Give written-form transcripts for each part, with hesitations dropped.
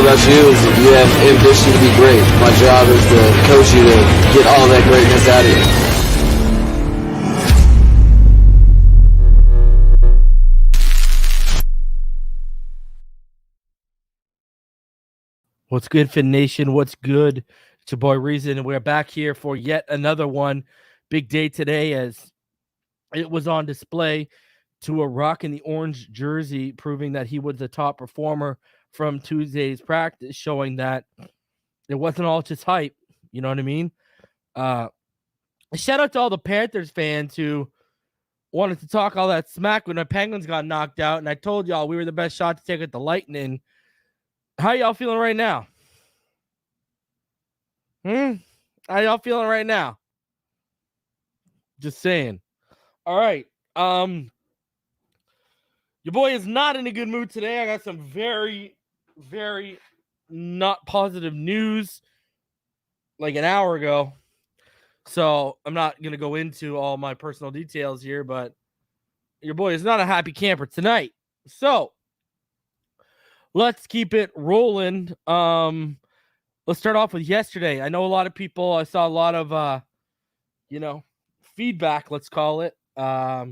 about you is that you have ambition to be great. My job is to coach you to get all that greatness out of you. What's good, Fin Nation? What's good? It's your boy Reason, and we're back here for yet another one. Big day today, as it was on display to a rock in the orange jersey, proving that he was the top performer from Tuesday's practice, showing that it wasn't all just hype. You know what I mean? Shout out to all the Panthers fans who wanted to talk all that smack when the Penguins got knocked out, and I told y'all we were the best shot to take at the Lightning. How y'all feeling right now? How y'all feeling right now? Just saying. All right. Your boy is not in a good mood today. I got some very, very not positive news like an hour ago. So I'm not going to go into all my personal details here, but your boy is not a happy camper tonight. So let's keep it rolling. Let's start off with yesterday. I know a lot of people, I saw a lot of, feedback, let's call it. I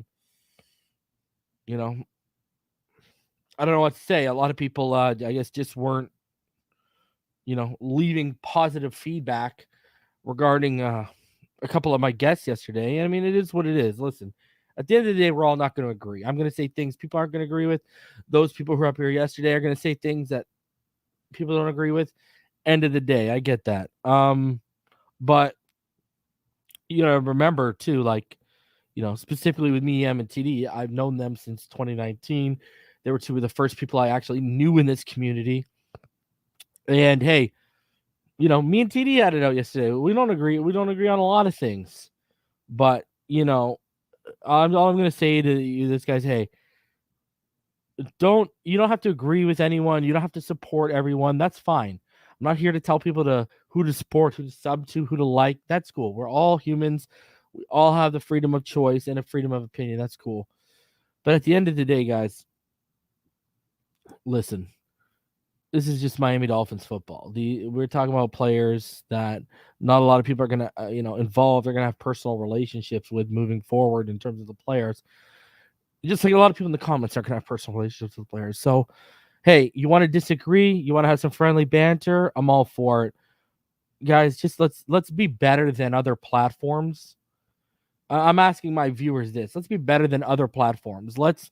don't know what to say. A lot of people, I guess, just weren't, leaving positive feedback regarding a couple of my guests yesterday. I mean, it is what it is. Listen, at the end of the day, we're all not going to agree. I'm going to say things people aren't going to agree with. Those people who were up here yesterday are going to say things that people don't agree with. End of the day, I get that. But remember too, specifically with me, and TD, I've known them since 2019. They were two of the first people I actually knew in this community. And hey, me and TD had it out yesterday. We don't agree. We don't agree on a lot of things. But, all I'm going to say to you, this guy's, hey, you don't have to agree with anyone. You don't have to support everyone. That's fine. I'm not here to tell people who to support, who to sub to, who to like. That's cool. We're all humans. We all have the freedom of choice and a freedom of opinion. That's cool. But at the end of the day, guys, listen, this is just Miami Dolphins football. We're talking about players that not a lot of people are going to, involve. They're going to have personal relationships with moving forward in terms of the players. Just like a lot of people in the comments are going to have personal relationships with players. So, hey, you want to disagree? You want to have some friendly banter? I'm all for it. Guys, just let's be better than other platforms. I'm asking my viewers this. Let's be better than other platforms. Let's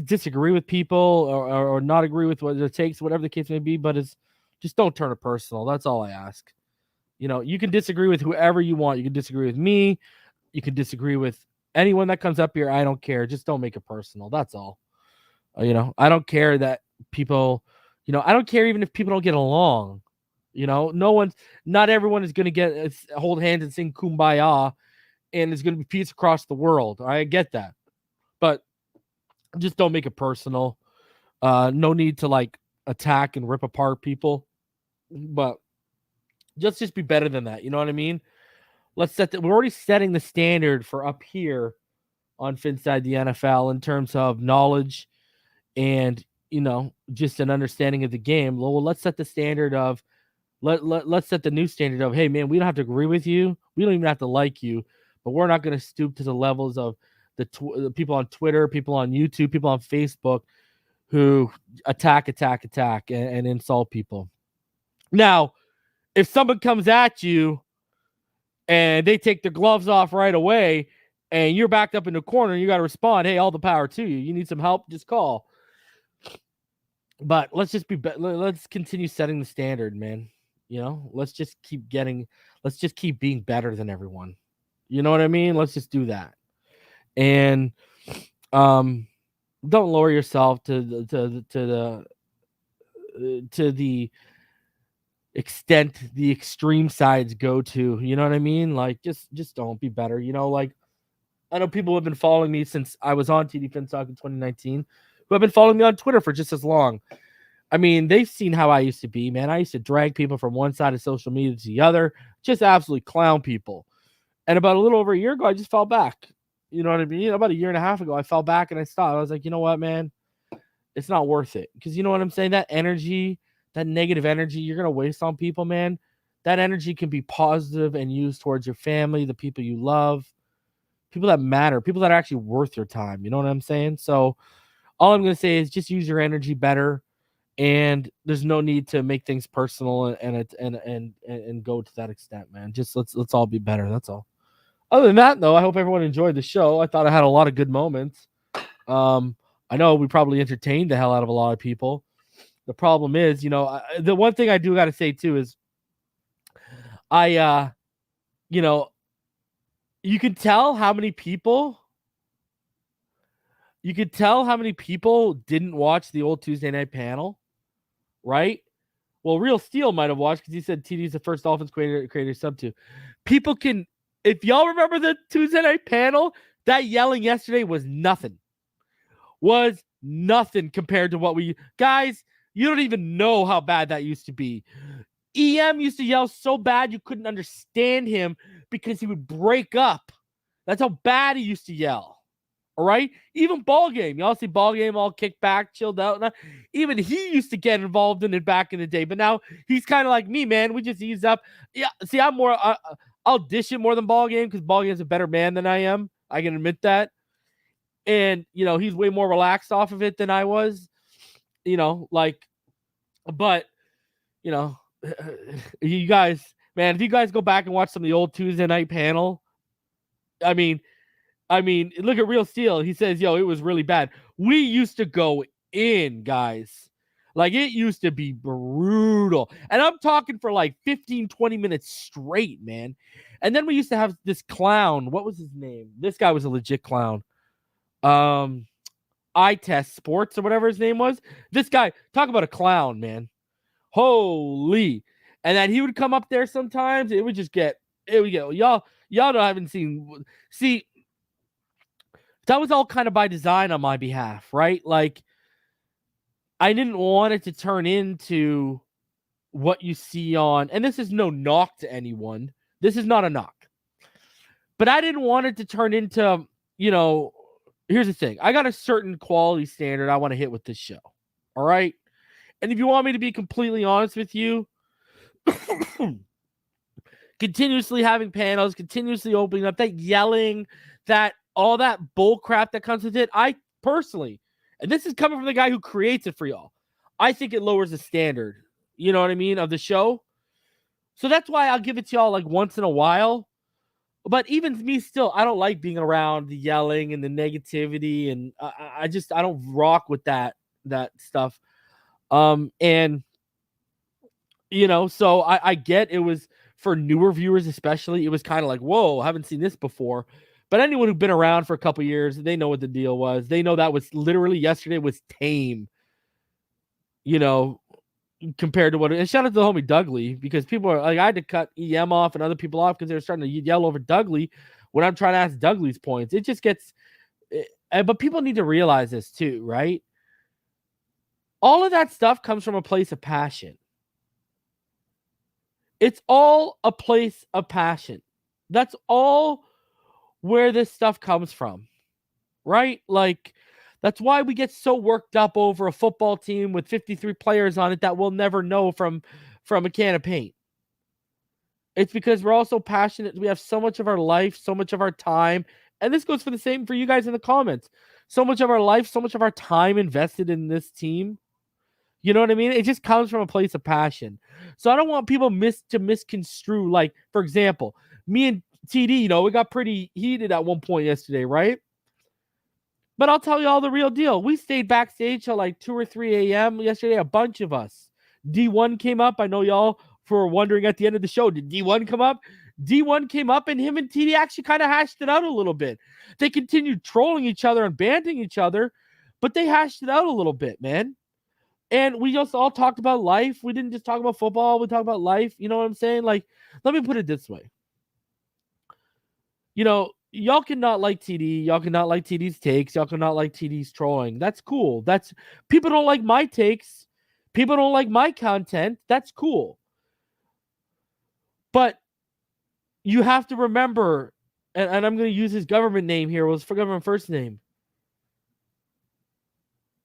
disagree with people or not agree with what it takes, whatever the case may be, but just don't turn it personal. That's all I ask. You can disagree with whoever you want. You can disagree with me. You can disagree with anyone that comes up here. I don't care. Just don't make it personal. That's all. I don't care that people, I don't care even if people don't get along. Not everyone is going to hold hands and sing Kumbaya and it's going to be peace across the world. I get that. But just don't make it personal. No need to attack and rip apart people. But just be better than that. You know what I mean? We're already setting the standard for up here on Phinside the NFL in terms of knowledge and just an understanding of the game. Well, let's set the standard of let's set the new standard of, hey man, we don't have to agree with you, we don't even have to like you, but we're not going to stoop to the levels of the people on Twitter, people on YouTube, people on Facebook who attack and insult people. Now, if someone comes at you and they take their gloves off right away and you're backed up in the corner, you got to respond, hey, all the power to you. You need some help, just call. But let's continue setting the standard, man. Let's just keep being better than everyone. You know what I mean? Let's just do that. And don't lower yourself to the extent the extreme sides go to. You know what I mean? Just don't. Be better. I know people who have been following me since I was on TD Finstock in 2019, who have been following me on Twitter for just as long. I mean, they've seen how I used to be, man. I used to drag people from one side of social media to the other, just absolutely clown people. And about a little over a year ago, I just fell back. You know what I mean? About a year and a half ago, I fell back and I stopped. I was like, you know what, man? It's not worth it. Because you know what I'm saying? That energy that negative energy you're going to waste on people, man, that energy can be positive and used towards your family, the people you love, people that matter, people that are actually worth your time. You know what I'm saying? So all I'm going to say is just use your energy better, and there's no need to make things personal and go to that extent, man. Just let's all be better. That's all. Other than that, though, I hope everyone enjoyed the show. I thought I had a lot of good moments. I know we probably entertained the hell out of a lot of people. The problem is, the one thing I do got to say too is you could tell how many people didn't watch the old Tuesday night panel, right? Well, Real Steel might have watched because he said TD's the first Dolphins creator sub to. People can, if y'all remember the Tuesday night panel, that yelling yesterday was nothing. Was nothing compared to what guys, you don't even know how bad that used to be. EM used to yell so bad you couldn't understand him because he would break up. That's how bad he used to yell. All right? Even ball game. Y'all see ball game all kicked back, chilled out. Even he used to get involved in it back in the day. But now he's kind of like me, man. We just ease up. Yeah, see, I'm more, I'll dish it more than ball game because ball game's a better man than I am. I can admit that. And, he's way more relaxed off of it than I was. But, you guys, man, if you guys go back and watch some of the old Tuesday night panel, I mean, look at Real Steel. He says, yo, it was really bad. We used to go in, guys. Like, it used to be brutal. And I'm talking for like 15, 20 minutes straight, man. And then we used to have this clown. What was his name? This guy was a legit clown. Eye Test Sports or whatever his name was. This guy, talk about a clown, man. Holy. And then he would come up there sometimes. It would get, y'all haven't seen. See, that was all kind of by design on my behalf, right? Like, I didn't want it to turn into what you see on, and this is no knock to anyone. This is not a knock. But I didn't want it to turn into, here's the thing. I got a certain quality standard I want to hit with this show. All right? And if you want me to be completely honest with you, continuously having panels, continuously opening up, that yelling, that all that bull crap that comes with it, I personally, and this is coming from the guy who creates it for y'all, I think it lowers the standard, you know what I mean, of the show. So that's why I'll give it to y'all like once in a while. But even me still, I don't like being around the yelling and the negativity, and I don't rock with that stuff. And so I get it was for newer viewers, especially, it was kind of like, whoa, I haven't seen this before. But anyone who's been around for a couple years, they know what the deal was. They know that was literally yesterday was tame, compared to what. And shout out to the homie Dougley, because people are like, I had to cut EM off and other people off because they were starting to yell over Dougley when I'm trying to ask Dougley's points. It just gets, but people need to realize this too, right? All of that stuff comes from a place of passion. It's all a place of passion. That's all where this stuff comes from, right? Like, that's why we get so worked up over a football team with 53 players on it that we'll never know from a can of paint. It's because we're all so passionate. We have so much of our life, so much of our time, and this goes for the same for you guys in the comments. So much of our life, so much of our time invested in this team. You know what I mean? It just comes from a place of passion. So I don't want people to misconstrue. Like, for example, me and TD, we got pretty heated at one point yesterday, right? But I'll tell you all the real deal. We stayed backstage till like 2 or 3 a.m. yesterday, a bunch of us. D1 came up. I know y'all were wondering at the end of the show, did D1 come up? D1 came up, and him and TD actually kind of hashed it out a little bit. They continued trolling each other and banting each other, but they hashed it out a little bit, man. And we just all talked about life. We didn't just talk about football. We talked about life. You know what I'm saying? Like, let me put it this way. Y'all cannot like TD. Y'all cannot like TD's takes. Y'all cannot like TD's trolling. That's cool. People don't like my takes. People don't like my content. That's cool. But you have to remember, and I'm going to use his government name here. Was for government first name.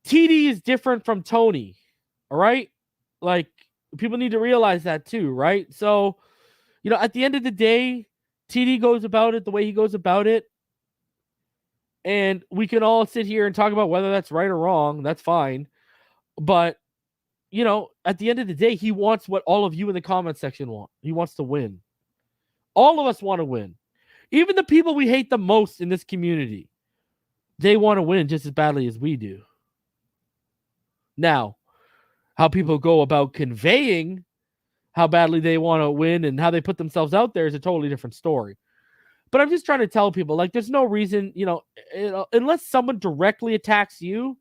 TD is different from Tony. All right? Like, people need to realize that too, right? So, at the end of the day, TD goes about it the way he goes about it. And we can all sit here and talk about whether that's right or wrong. That's fine. But, at the end of the day, he wants what all of you in the comment section want. He wants to win. All of us want to win. Even the people we hate the most in this community, they want to win just as badly as we do. Now, how people go about conveying how badly they want to win and how they put themselves out there is a totally different story. But I'm just trying to tell people, like, there's no reason, unless someone directly attacks you,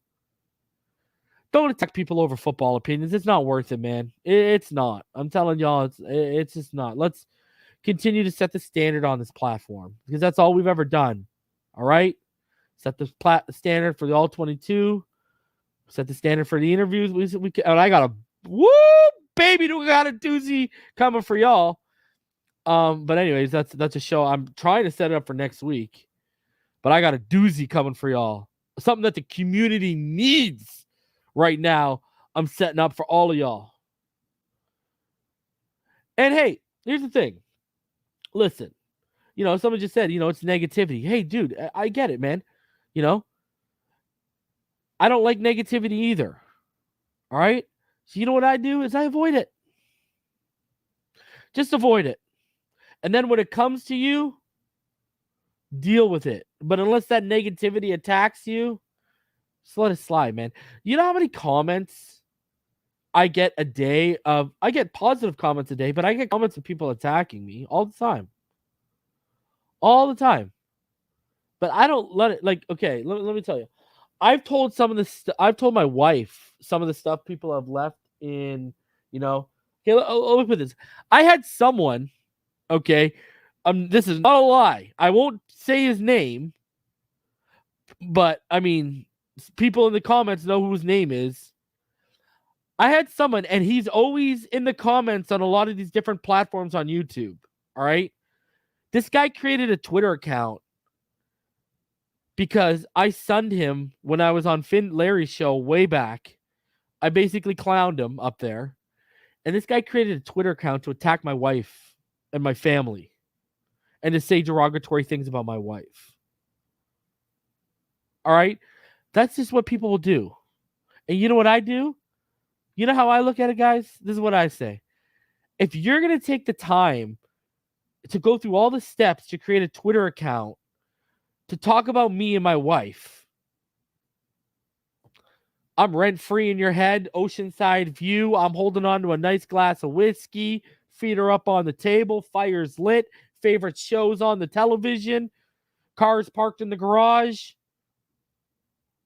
don't attack people over football opinions. It's not worth it, man. It's not. I'm telling y'all, it's just not. Let's continue to set the standard on this platform because that's all we've ever done. All right? Set the standard for the all 22. Set the standard for the interviews. And I got baby, we got a doozy coming for y'all. But anyways, that's a show. I'm trying to set it up for next week, but I got a doozy coming for y'all. Something that the community needs right now. I'm setting up for all of y'all. And hey, here's the thing. Listen, someone just said, it's negativity. Hey, dude, I get it, man. I don't like negativity either. All right. So you know what I do is I avoid it. Just avoid it. And then when it comes to you, deal with it. But unless that negativity attacks you, just let it slide, man. You know how many comments I get a day of? I get positive comments a day, but I get comments of people attacking me all the time. All the time. But I don't let it, like, okay, let me tell you. I've told I've told my wife some of the stuff people have left in, okay, let me put this. I had someone, okay, this is not a lie. I won't say his name, but I mean, people in the comments know who his name is. I had someone, and he's always in the comments on a lot of these different platforms on YouTube. All right. This guy created a Twitter account because I sunned him when I was on Larry's show way back. I basically clowned him up there. And this guy created a Twitter account to attack my wife and my family and to say derogatory things about my wife. All right? That's just what people will do. And you know what I do? You know how I look at it, guys? This is what I say. If you're going to take the time to go through all the steps to create a Twitter account to talk about me and my wife, I'm rent-free in your head, oceanside view. I'm holding on to a nice glass of whiskey, feet are up on the table, fire's lit, favorite shows on the television, cars parked in the garage.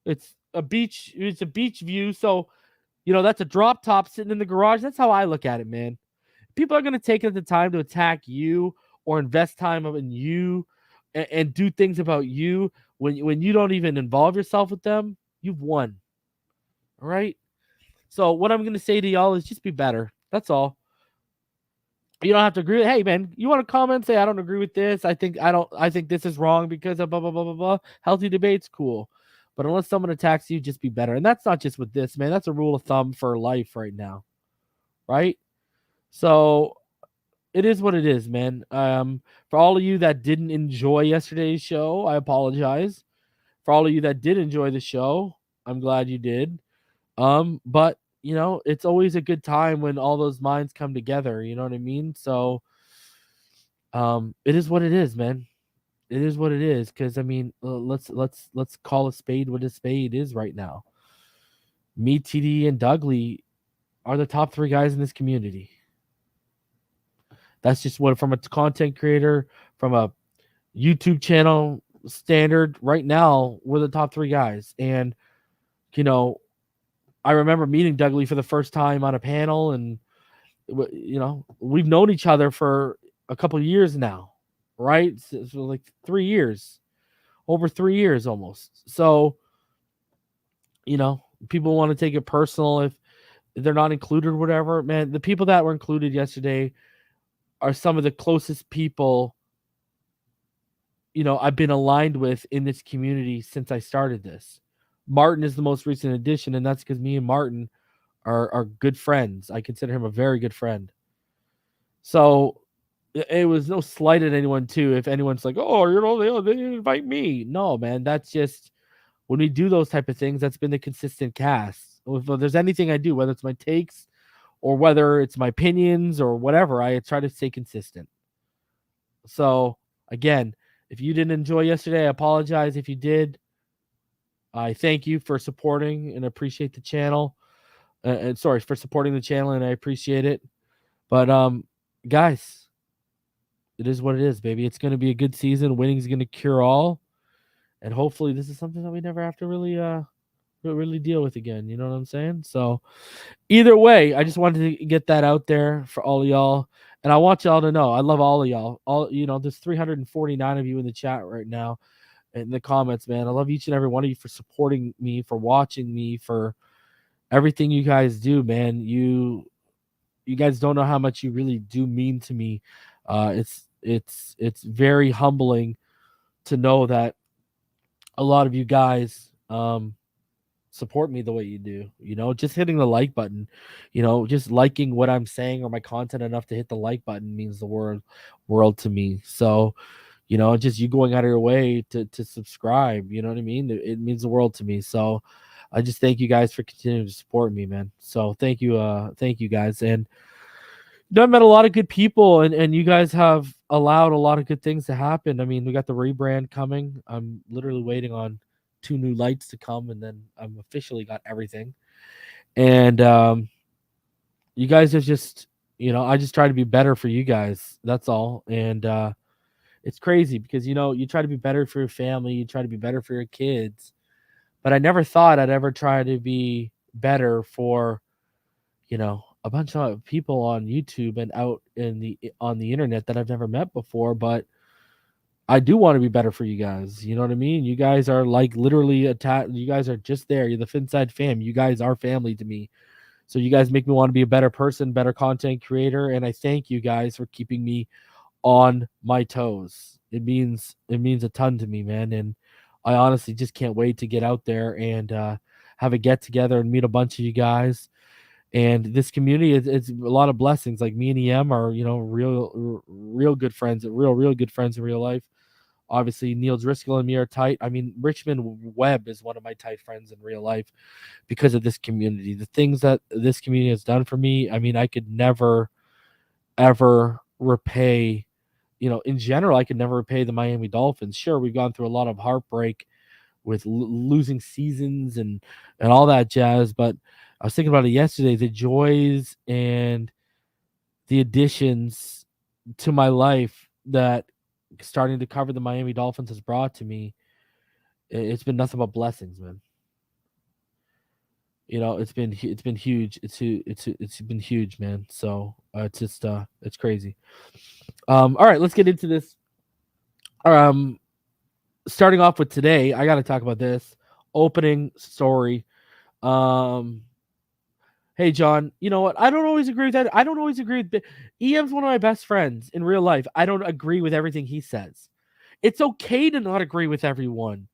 It's a beach view, so that's a drop top sitting in the garage. That's how I look at it, man. People are going to take the time to attack you or invest time in you and do things about you when you don't even involve yourself with them. You've won. All right? So what I'm going to say to y'all is just be better. That's all. You don't have to agree. Hey, man, you want to comment, say, I don't agree with this. I think this is wrong because of blah, blah, blah, blah, blah. Healthy debate's cool. But unless someone attacks you, just be better. And that's not just with this, man. That's a rule of thumb for life right now. Right? So it is what it is, man. For all of you that didn't enjoy yesterday's show, I apologize. For all of you that did enjoy the show, I'm glad you did. But it's always a good time when all those minds come together. You know what I mean? So, it is what it is, man. It is what it is. Because I mean, let's call a spade what a spade is right now. Me, TD, and Dougley are the top 3 guys in this community. That's just what, from a content creator, from a YouTube channel standard, right now, we're the top 3 guys. And, I remember meeting Dougley for the first time on a panel, and, we've known each other for a couple of years now, right? So like 3 years, over 3 years almost. So, people want to take it personal if they're not included or whatever. Man, the people that were included yesterday are some of the closest people, I've been aligned with in this community since I started this. Martin is the most recent addition, and that's because me and Martin are good friends. I consider him a very good friend. So it was no slight at anyone too. If anyone's like, oh, they didn't invite me. No, man, that's just when we do those type of things. That's been the consistent cast. If there's anything I do, whether it's my takes or whether it's my opinions or whatever, I try to stay consistent. So again, if you didn't enjoy yesterday, I apologize. If you did, I thank you for supporting and appreciate the channel. And sorry for supporting the channel, and I appreciate it. But guys, it is what it is, baby. It's going to be a good season. Winning is going to cure all, and hopefully, this is something that we never have to really deal with again. You know what I'm saying? So, either way, I just wanted to get that out there for all of y'all, and I want y'all to know I love all of y'all. There's 349 of you in the chat right now, in the comments, man. I love each and every one of you for supporting me, for watching me, for everything you guys do, man. You guys don't know how much you really do mean to me. It's very humbling to know that a lot of you guys support me the way you do. Just hitting the like button, just liking what I'm saying or my content enough to hit the like button means the world to me. So, just you going out of your way to subscribe, you know what I mean? It means the world to me. So I just thank you guys for continuing to support me, man. So thank you guys. And I've met a lot of good people, and you guys have allowed a lot of good things to happen. I mean, we got the rebrand coming. I'm literally waiting on 2 new lights to come, and then I'm officially got everything. And you guys are just, I just try to be better for you guys. That's all. And it's crazy because, you try to be better for your family. You try to be better for your kids. But I never thought I'd ever try to be better for, a bunch of people on YouTube and out on the internet that I've never met before. But I do want to be better for you guys. You know what I mean? You guys are like literally attached. You guys are just there. You're the Phinside fam. You guys are family to me. So you guys make me want to be a better person, better content creator. And I thank you guys for keeping me on my toes. It means a ton to me, man. And I honestly just can't wait to get out there and have a get together and meet a bunch of you guys. And this community it's a lot of blessings. Like me and EM are, real good friends, real good friends in real life. Obviously, Neil Driscoll and me are tight. I mean, Richmond Webb is one of my tight friends in real life because of this community. The things that this community has done for me, I mean, I could never, ever repay. In general, I could never repay the Miami Dolphins. Sure, we've gone through a lot of heartbreak with losing seasons and all that jazz, but I was thinking about it yesterday, the joys and the additions to my life that starting to cover the Miami Dolphins has brought to me. It's been nothing but blessings, man. It's been huge. It's been huge, man. So it's just it's crazy. All right, let's get into this. Starting off with today, I got to talk about this opening story. Hey, John, you know what? I don't always agree with that. I don't always agree with EM's one of my best friends in real life. I don't agree with everything he says. It's okay to not agree with everyone.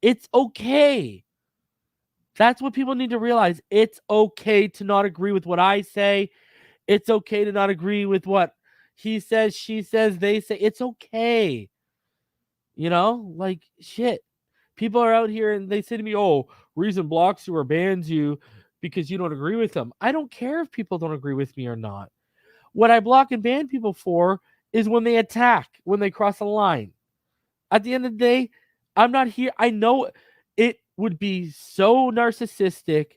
It's okay. That's what people need to realize. It's okay to not agree with what I say. It's okay to not agree with what he says, she says, they say. It's okay. Like shit. People are out here and they say to me, oh, Reason blocks you or bans you because you don't agree with them. I don't care if people don't agree with me or not. What I block and ban people for is when they attack, when they cross a line. At the end of the day, I'm not here. I know it would be so narcissistic,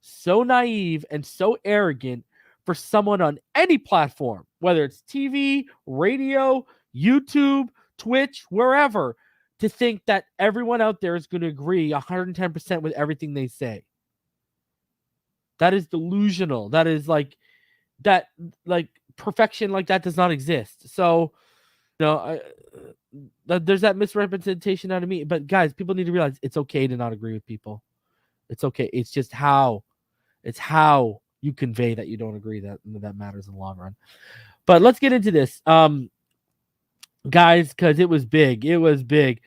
so naive, and so arrogant for someone on any platform, whether it's TV, radio, YouTube, Twitch, wherever, to think that everyone out there is going to agree 110% with everything they say. That is delusional. That is like perfection like that does not exist. So, there's that misrepresentation out of me. But guys, people need to realize it's okay to not agree with people. It's okay. It's just how you convey that you don't agree that matters in the long run. But let's get into this. Guys, because it was big. It was big.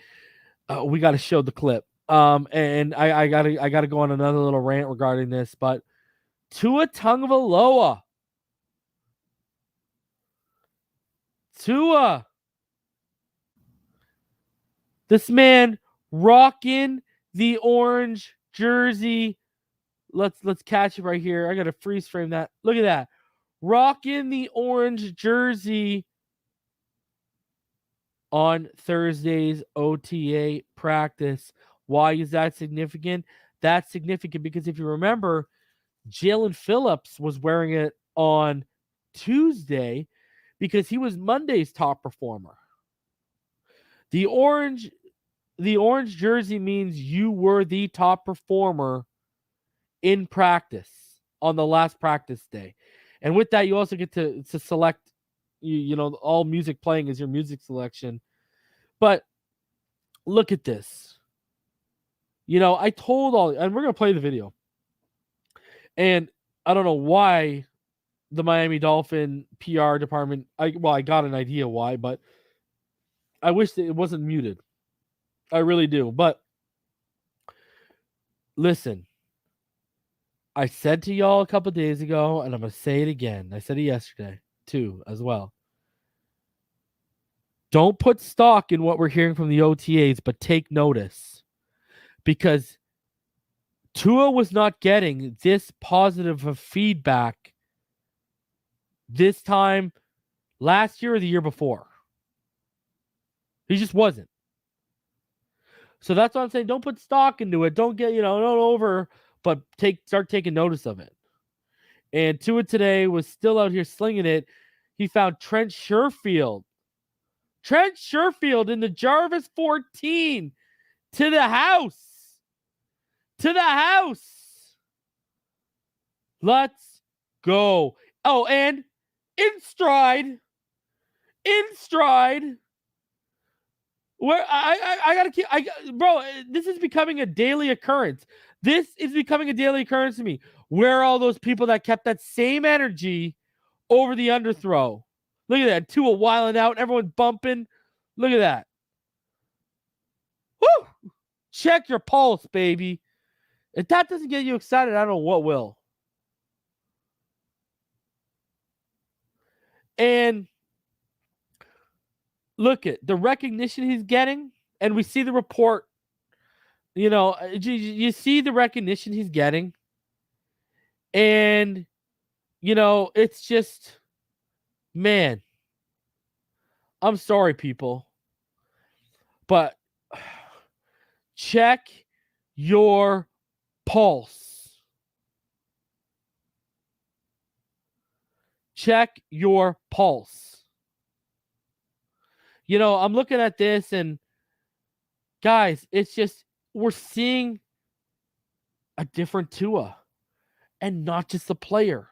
We got to show the clip. And I gotta go on another little rant regarding this, but Tua Tagovailoa. Tua. This man rocking the orange jersey. Let's catch it right here. I gotta freeze frame that. Look at that. Rocking the orange jersey on Thursday's OTA practice. Why is that significant? That's significant because if you remember, Jaelan Phillips was wearing it on Tuesday because he was Monday's top performer. The orange jersey means you were the top performer in practice on the last practice day. And with that, you also get to select, all music playing is your music selection. But look at this. I told and we're going to play the video. And I don't know why the Miami Dolphin PR department, I got an idea why, but I wish that it wasn't muted. I really do. But listen, I said to y'all a couple days ago, and I'm going to say it again. I said it yesterday too, as well. Don't put stock in what we're hearing from the OTAs, but take notice. Because Tua was not getting this positive of feedback this time last year or the year before. He just wasn't. So that's what I'm saying. Don't put stock into it. Don't get, don't over, but start taking notice of it. And Tua today was still out here slinging it. He found Trent Sherfield in the Jarvis 14 to the house. Let's go. Oh, and in stride. Where I gotta keep, bro, this is becoming a daily occurrence. This is becoming a daily occurrence to me. Where are all those people that kept that same energy over the underthrow? Look at that. Tua wilding out, everyone bumping. Look at that. Woo! Check your pulse, baby. If that doesn't get you excited, I don't know what will. And look at the recognition he's getting, and we see the report. You see the recognition he's getting, and it's just, man, I'm sorry, people, but check your pulse. Check your pulse. I'm looking at this, and guys, it's just, we're seeing a different Tua, and not just the player.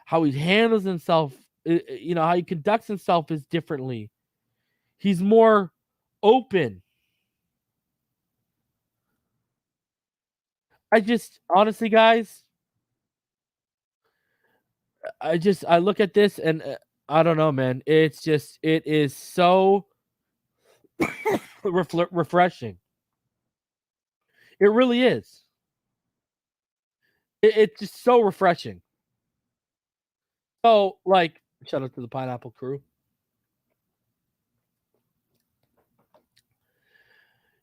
How he handles himself, how he conducts himself is differently. He's more open. Honestly, guys, I look at this and I don't know, man. It is so refreshing. It really is. It's just so refreshing. So, shout out to the Pineapple Crew.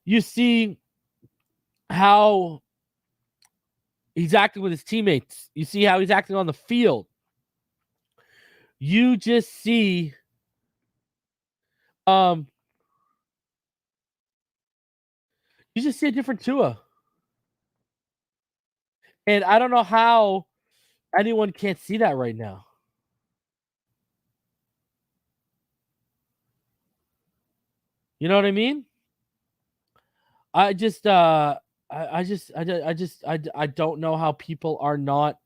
You see how he's acting with his teammates. You see how he's acting on the field. You just see a different Tua. And I don't know how anyone can't see that right now. You know what I mean? I don't know how people are not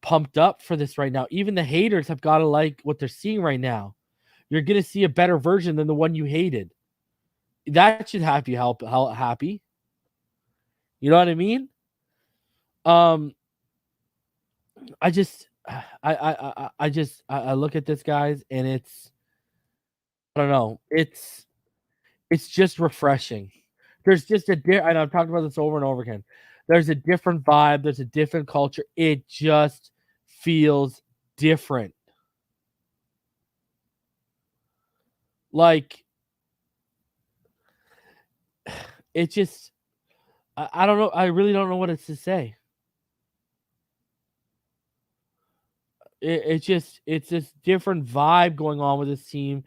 pumped up for this right now. Even the haters have got to like what they're seeing right now. You're going to see a better version than the one you hated. That should have you happy. You know what I mean? I look at this, guys, and it's, I don't know. It's just refreshing. There's just and I've talked about this over and over again. There's a different vibe. There's a different culture. It just feels different. Like, it just, I don't know. I really don't know what it's to say. It's this different vibe going on with this team,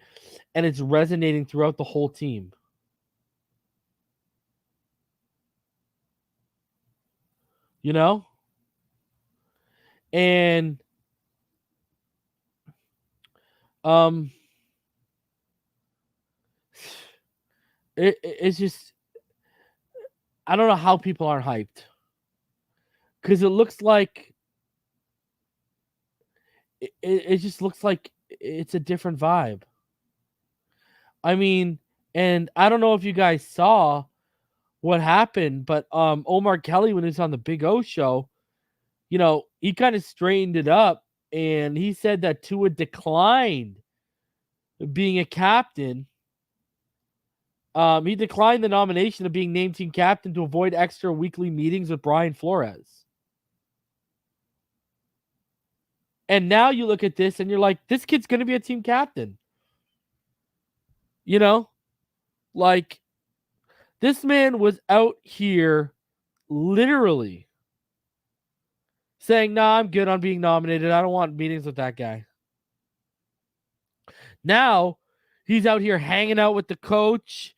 and it's resonating throughout the whole team. You know? And it's just, I don't know how people aren't hyped. Because it looks like it just looks like it's a different vibe. I mean, and I don't know if you guys saw what happened, but Omar Kelly, when he was on the Big O show, you know, he kind of straightened it up, and he said that Tua declined being a captain. He declined the nomination of being named team captain to avoid extra weekly meetings with Brian Flores. And now you look at this and you're like, this kid's going to be a team captain. You know? Like, this man was out here literally saying, nah, I'm good on being nominated. I don't want meetings with that guy. Now, he's out here hanging out with the coach,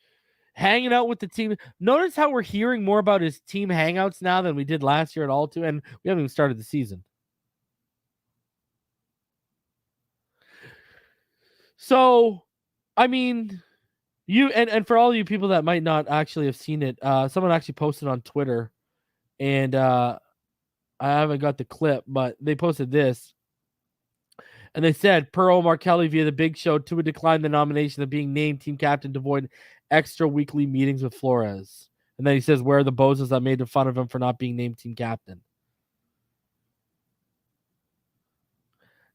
hanging out with the team. Notice how we're hearing more about his team hangouts now than we did last year at all, too. And we haven't even started the season. So, I mean, you and for all you people that might not actually have seen it, someone actually posted on Twitter, and I haven't got the clip, but they posted this. And they said, per Omar Kelly via the Big Show, Tua declined the nomination of being named team captain to avoid extra weekly meetings with Flores. And then he says, where are the bozos that made fun of him for not being named team captain?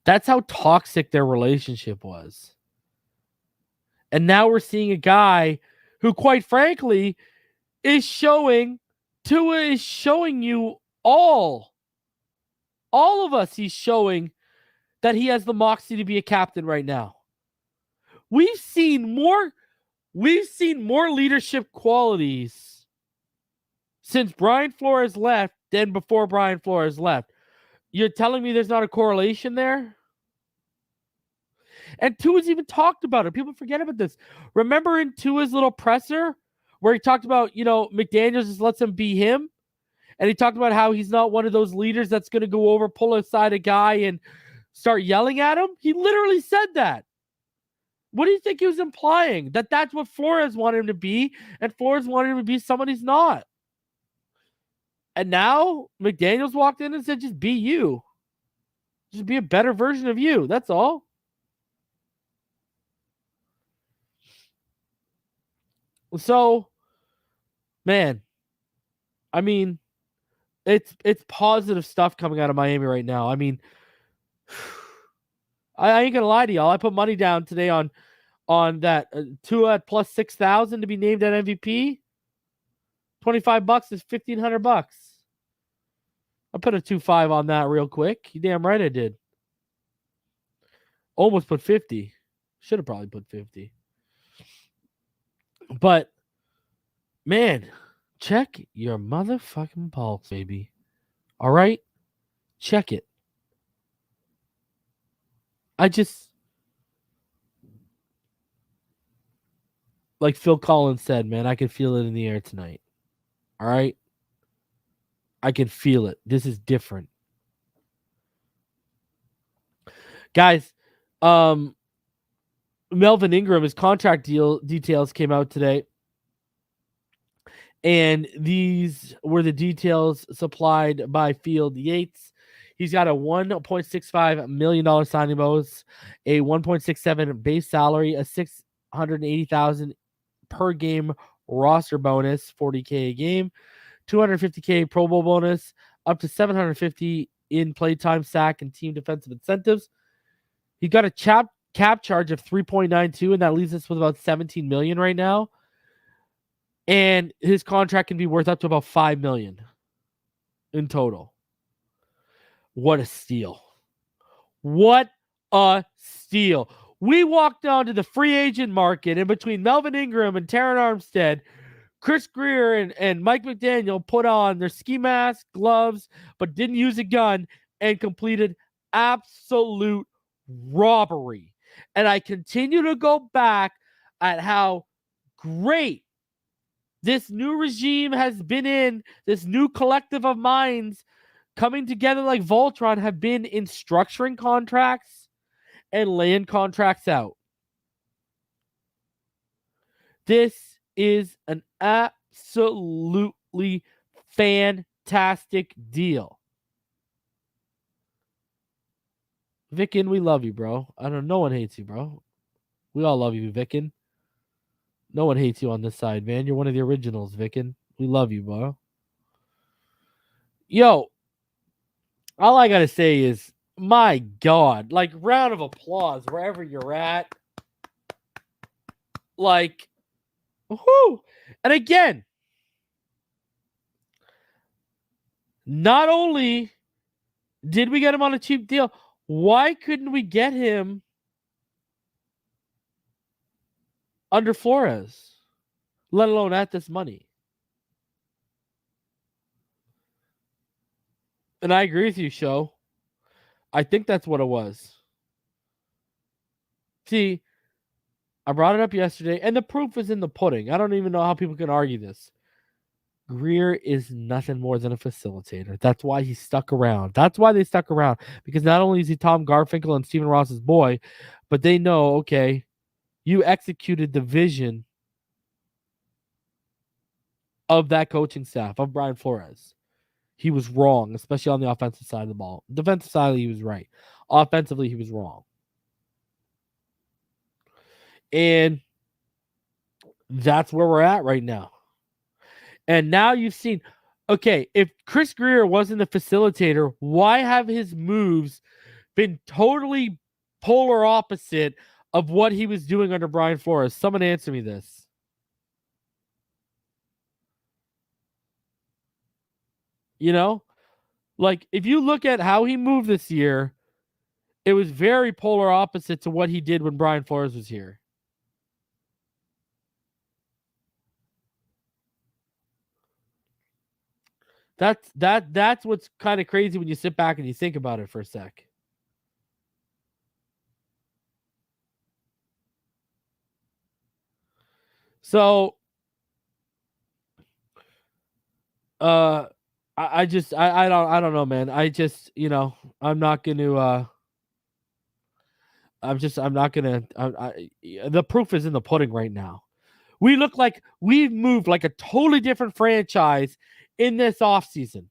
That's how toxic their relationship was. And now we're seeing a guy who, quite frankly, is showing, Tua is showing you all of us, he's showing that he has the moxie to be a captain right now. We've seen more leadership qualities since Brian Flores left than before Brian Flores left. You're telling me there's not a correlation there? And Tua's even talked about it. People forget about this. Remember in Tua's little presser where he talked about, you know, McDaniels just lets him be him? And he talked about how he's not one of those leaders that's going to go over, pull aside a guy and start yelling at him. He literally said that. What do you think he was implying? That that's what Flores wanted him to be, and Flores wanted him to be someone he's not. And now McDaniels walked in and said, just be you. Just be a better version of you. That's all. So, man, I mean, it's positive stuff coming out of Miami right now. I mean, I ain't gonna lie to y'all. I put money down today on that Tua at plus 6,000 to be named at MVP. $25 is $1,500. I put a 2.5 on that real quick. You damn right I did. Almost put 50. Should have probably put 50. But man, check your motherfucking pulse, baby. All right? Check it. Like Phil Collins said, man, I can feel it in the air tonight. All right? I can feel it. This is different. Guys, Melvin Ingram, his contract details came out today. And these were the details supplied by Field Yates. He's got a $1.65 million signing bonus, a $1.67 base salary, a $680,000 per game roster bonus, $40K a game, $250K Pro Bowl bonus, up to $750 in playtime, sack, and team defensive incentives. He got a cap charge of 3.92, and that leaves us with about $17 million right now. And his contract can be worth up to about $5 million. in total. What a steal. What a steal. We walked down to the free agent market, and between Melvin Ingram and Terran Armstead, Chris Greer and Mike McDaniel put on their ski mask, gloves, but didn't use a gun and completed absolute robbery. And I continue to go back at how great this new regime has been in, this new collective of minds coming together like Voltron have been in structuring contracts and laying contracts out. This is an absolutely fantastic deal. Vicken, we love you, bro. No one hates you, bro. We all love you, Vicken. No one hates you on this side, man. You're one of the originals, Vicken. We love you, bro. Yo, all I gotta say is, my God, like, round of applause wherever you're at. Like, whoo! And again, not only did we get him on a cheap deal, why couldn't we get him under Flores, let alone at this money? And I agree with you, Show. I think that's what it was. See, I brought it up yesterday, and the proof is in the pudding. I don't even know how people can argue this. Greer is nothing more than a facilitator. That's why he stuck around. That's why they stuck around. Because not only is he Tom Garfinkel and Stephen Ross's boy, but they know, okay, you executed the vision of that coaching staff, of Brian Flores. He was wrong, especially on the offensive side of the ball. Defensive side, he was right. Offensively, he was wrong. And that's where we're at right now. And now you've seen, okay, if Chris Greer wasn't the facilitator, why have his moves been totally polar opposite of what he was doing under Brian Flores? Someone answer me this. You know? Like, if you look at how he moved this year, it was very polar opposite to what he did when Brian Flores was here. That's what's kind of crazy when you sit back and you think about it for a sec. So I don't know, man. I just, I'm not going to the proof is in the pudding right now. We look like we've moved like a totally different franchise in this offseason.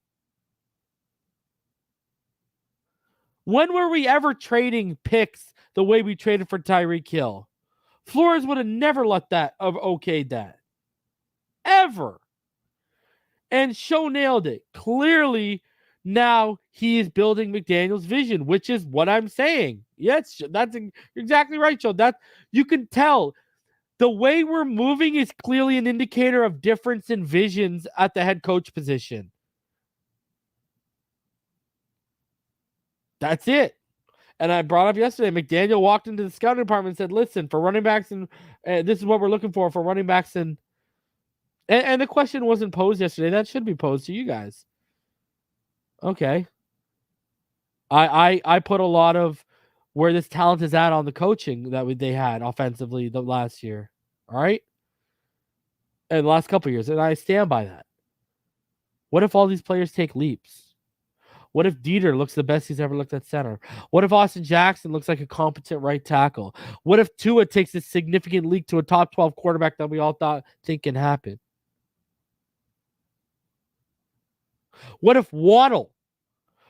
When were we ever trading picks the way we traded for Tyreek Hill? Flores would have never let that have okayed that. Ever. And Show nailed it. Clearly, now he is building McDaniel's vision, which is what I'm saying. Yes, that's exactly right, Joe. That you can tell the way we're moving is clearly an indicator of difference in visions at the head coach position. That's it. And I brought up yesterday, McDaniel walked into the scouting department and said, listen, for running backs, and this is what we're looking for running backs. And the question wasn't posed yesterday. That should be posed to you guys. Okay. I put a lot of where this talent is at on the coaching that they had offensively the last year. All right? And the last couple of years. And I stand by that. What if all these players take leaps? What if Dieter looks the best he's ever looked at center? What if Austin Jackson looks like a competent right tackle? What if Tua takes a significant leap to a top 12 quarterback that we all think can happen? What if Waddle?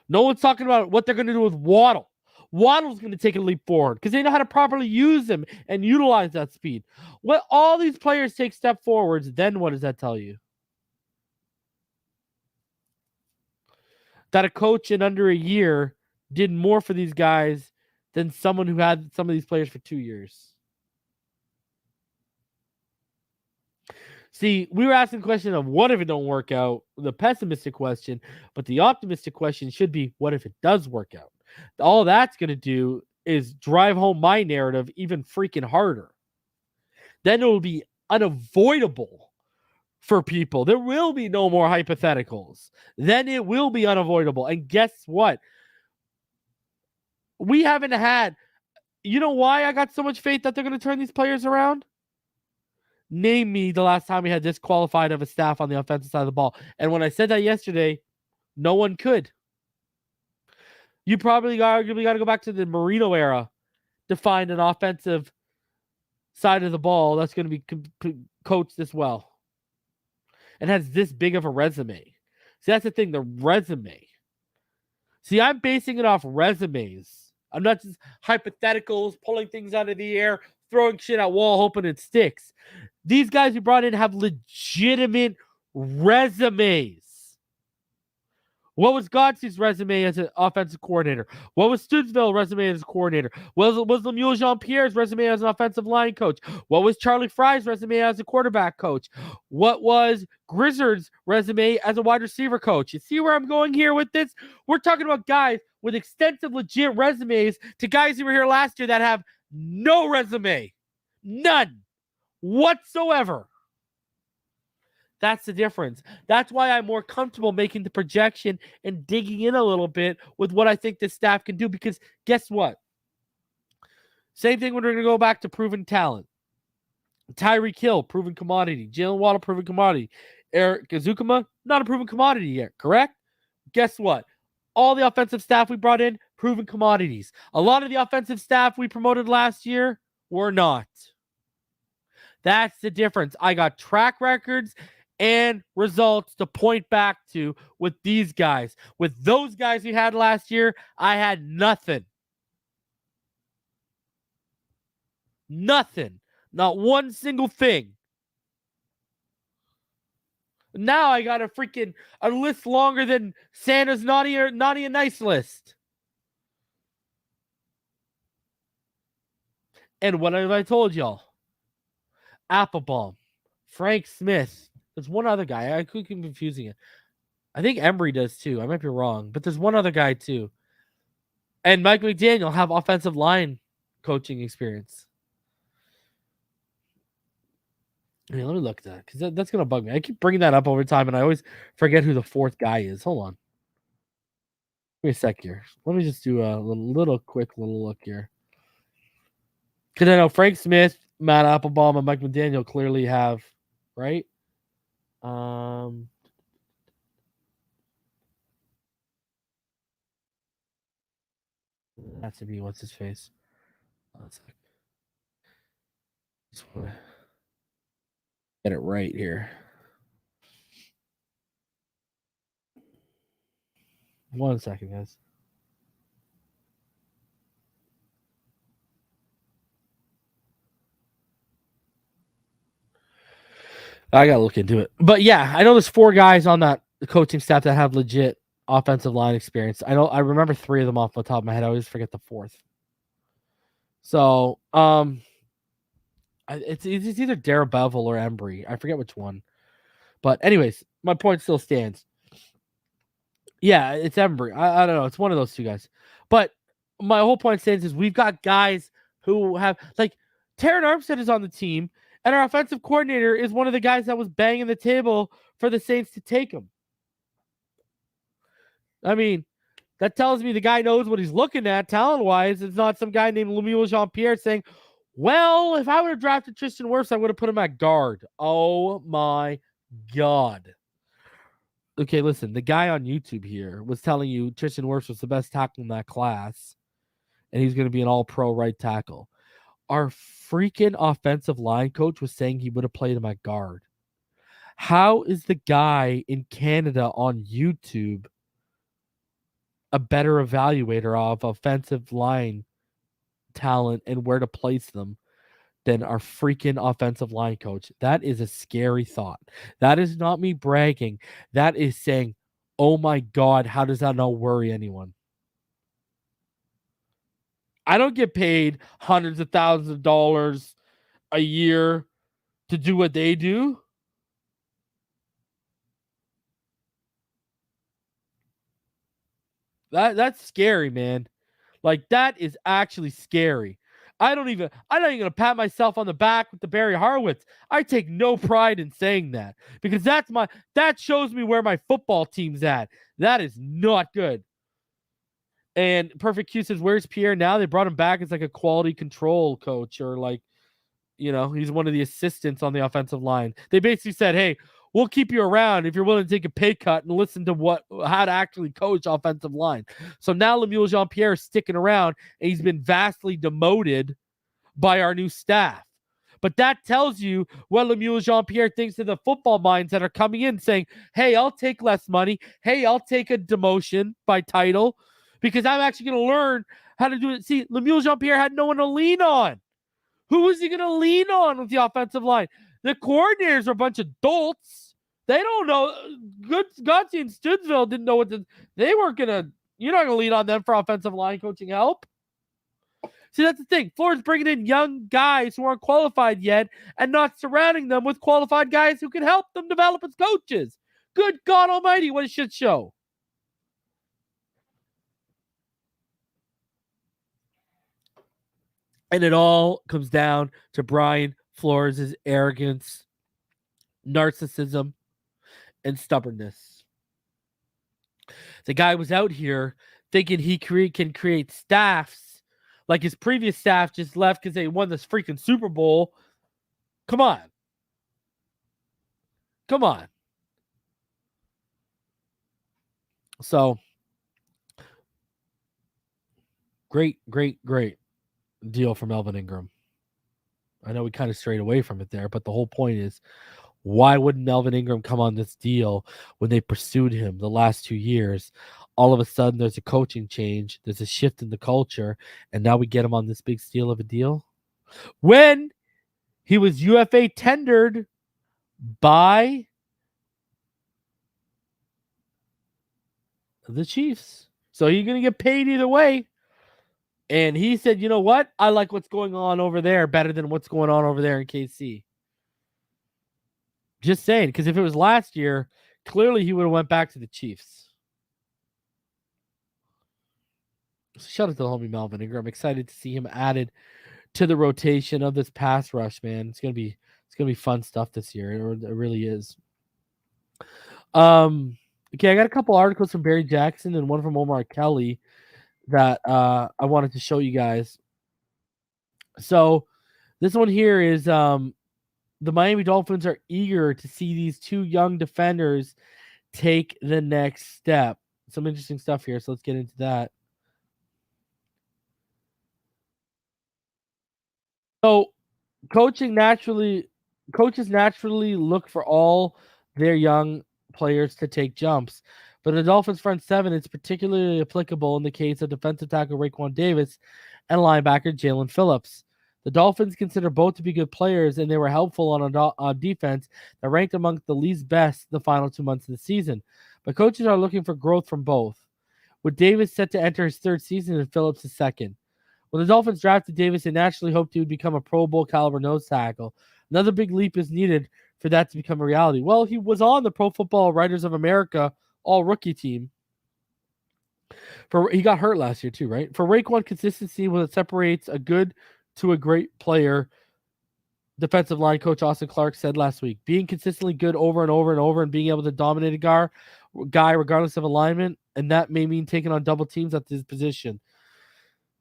No one's talking about what they're going to do with Waddle. Waddle's going to take a leap forward because they know how to properly use him and utilize that speed. When all these players take step forwards, then what does that tell you? That a coach in under a year did more for these guys than someone who had some of these players for 2 years. See, we were asking the question of what if it don't work out, the pessimistic question, but the optimistic question should be what if it does work out? All that's going to do is drive home my narrative even freaking harder. Then it will be unavoidable for people. There will be no more hypotheticals. Then it will be unavoidable. And guess what? We haven't had, you know why I got so much faith that they're going to turn these players around? Name me the last time we had this qualified of a staff on the offensive side of the ball. And when I said that yesterday, no one could. You probably arguably got to go back to the Marino era to find an offensive side of the ball that's going to be coached this well and has this big of a resume. See, that's the thing, the resume. See, I'm basing it off resumes. I'm not just hypotheticals, pulling things out of the air, throwing shit at wall, hoping it sticks. These guys we brought in have legitimate resumes. What was Godsey's resume as an offensive coordinator? What was Stootsville's resume as a coordinator? What was Lemuel Jean-Pierre's resume as an offensive line coach? What was Charlie Fry's resume as a quarterback coach? What was Grizzard's resume as a wide receiver coach? You see where I'm going here with this? We're talking about guys with extensive, legit resumes to guys who were here last year that have no resume. None whatsoever. That's the difference. That's why I'm more comfortable making the projection and digging in a little bit with what I think this staff can do. Because guess what? Same thing when we're going to go back to proven talent. Tyreek Hill, proven commodity. Jaelan Waddle, proven commodity. Eric Azukama, not a proven commodity yet, correct? Guess what? All the offensive staff we brought in, proven commodities. A lot of the offensive staff we promoted last year were not. That's the difference. I got track records and results to point back to with these guys. With those guys we had last year, I had nothing. Nothing. Not one single thing. Now I got a list longer than Santa's naughty and nice list. And what have I told y'all? Applebaum, Frank Smith. There's one other guy. I could keep confusing it. I think Embry does too. I might be wrong, but there's one other guy too. And Mike McDaniel have offensive line coaching experience. I mean, let me look at that because that's going to bug me. I keep bringing that up over time, and I always forget who the fourth guy is. Hold on. Give me a sec here. Let me just do a quick look here. Because I know Frank Smith, Matt Applebaum, and Mike McDaniel clearly have, right? Has to be what's his face. Let's just want to get it right here. One second, guys. I gotta look into it. But yeah, I know there's 4 guys on that coaching staff that have legit offensive line experience. I remember 3 of them off the top of my head. I always forget the 4th. So, it's either Darrell Bevel or Embry. I forget which one. But anyways, my point still stands. Yeah, it's Embry. I don't know. It's one of those 2 guys. But my whole point stands is we've got guys who have like Terran Armstead is on the team. And our offensive coordinator is one of the guys that was banging the table for the Saints to take him. I mean, that tells me the guy knows what he's looking at talent-wise. It's not some guy named Lemuel Jean-Pierre saying, well, if I would have drafted Tristan Wirfs, I would have put him at guard. Oh, my God. Okay, listen, the guy on YouTube here was telling you Tristan Wirfs was the best tackle in that class, and he's going to be an all-pro right tackle. Our freaking offensive line coach was saying he would have played him at guard. How is the guy in Canada on YouTube a better evaluator of offensive line talent and where to place them than our freaking offensive line coach? That is a scary thought. That is not me bragging. That is saying, oh my God, how does that not worry anyone? I don't get paid hundreds of thousands of dollars a year to do what they do. That's scary, man. Like, that is actually scary. I'm not even gonna pat myself on the back with the Barry Horowitz. I take no pride in saying that because that shows me where my football team's at. That is not good. And Perfect Q says, "Where's Pierre now?" They brought him back as like a quality control coach, or like, he's one of the assistants on the offensive line. They basically said, "Hey, we'll keep you around if you're willing to take a pay cut and listen to how to actually coach offensive line." So now Lemuel Jean-Pierre is sticking around, and he's been vastly demoted by our new staff. But that tells you what Lemuel Jean-Pierre thinks of the football minds that are coming in saying, "Hey, I'll take less money. Hey, I'll take a demotion by title because I'm actually going to learn how to do it." See, Lemuel Jean-Pierre had no one to lean on. Who was he going to lean on with the offensive line? The coordinators are a bunch of dolts. They don't know. Godsey and Stoodsville didn't know they weren't going to, you're not going to lean on them for offensive line coaching help. See, that's the thing. Florida's bringing in young guys who aren't qualified yet and not surrounding them with qualified guys who can help them develop as coaches. Good God almighty, what a shit show. And it all comes down to Brian Flores' arrogance, narcissism, and stubbornness. The guy was out here thinking he can create staffs like his previous staff just left because they won this freaking Super Bowl. Come on. So, great deal for Melvin Ingram. I know we kind of strayed away from it there, but the whole point is, why wouldn't Melvin Ingram come on this deal when they pursued him the last 2 years? All of a sudden, there's a coaching change. There's a shift in the culture. And now we get him on this big steal of a deal? When he was UFA tendered by the Chiefs. So he's going to get paid either way. And he said, you know what? I like what's going on over there better than what's going on over there in KC. Just saying, because if it was last year, clearly he would have went back to the Chiefs. So shout out to the homie Melvin Ingram. I'm excited to see him added to the rotation of this pass rush, man. It's gonna be fun stuff this year. It really is. Okay, I got a couple articles from Barry Jackson and one from Omar Kelly that I wanted to show you guys. So this one here is the Miami Dolphins are eager to see these two young defenders take the next step. Some interesting stuff here, so let's get into that. So coaches naturally look for all their young players to take jumps. But the Dolphins front seven is particularly applicable in the case of defensive tackle Raekwon Davis and linebacker Jaelan Phillips. The Dolphins consider both to be good players, and they were helpful on defense that ranked among the least best the final 2 months of the season. But coaches are looking for growth from both, with Davis set to enter his third season and Phillips his second. When the Dolphins drafted Davis, they naturally hoped he would become a Pro Bowl caliber nose tackle. Another big leap is needed for that to become a reality. Well, he was on the Pro Football Writers of America all-rookie team. He got hurt last year too, right? For Raekwon, consistency what separates a good to a great player, defensive line coach Austin Clark said last week. Being consistently good over and over and over and being able to dominate a guy regardless of alignment, and that may mean taking on double teams at his position.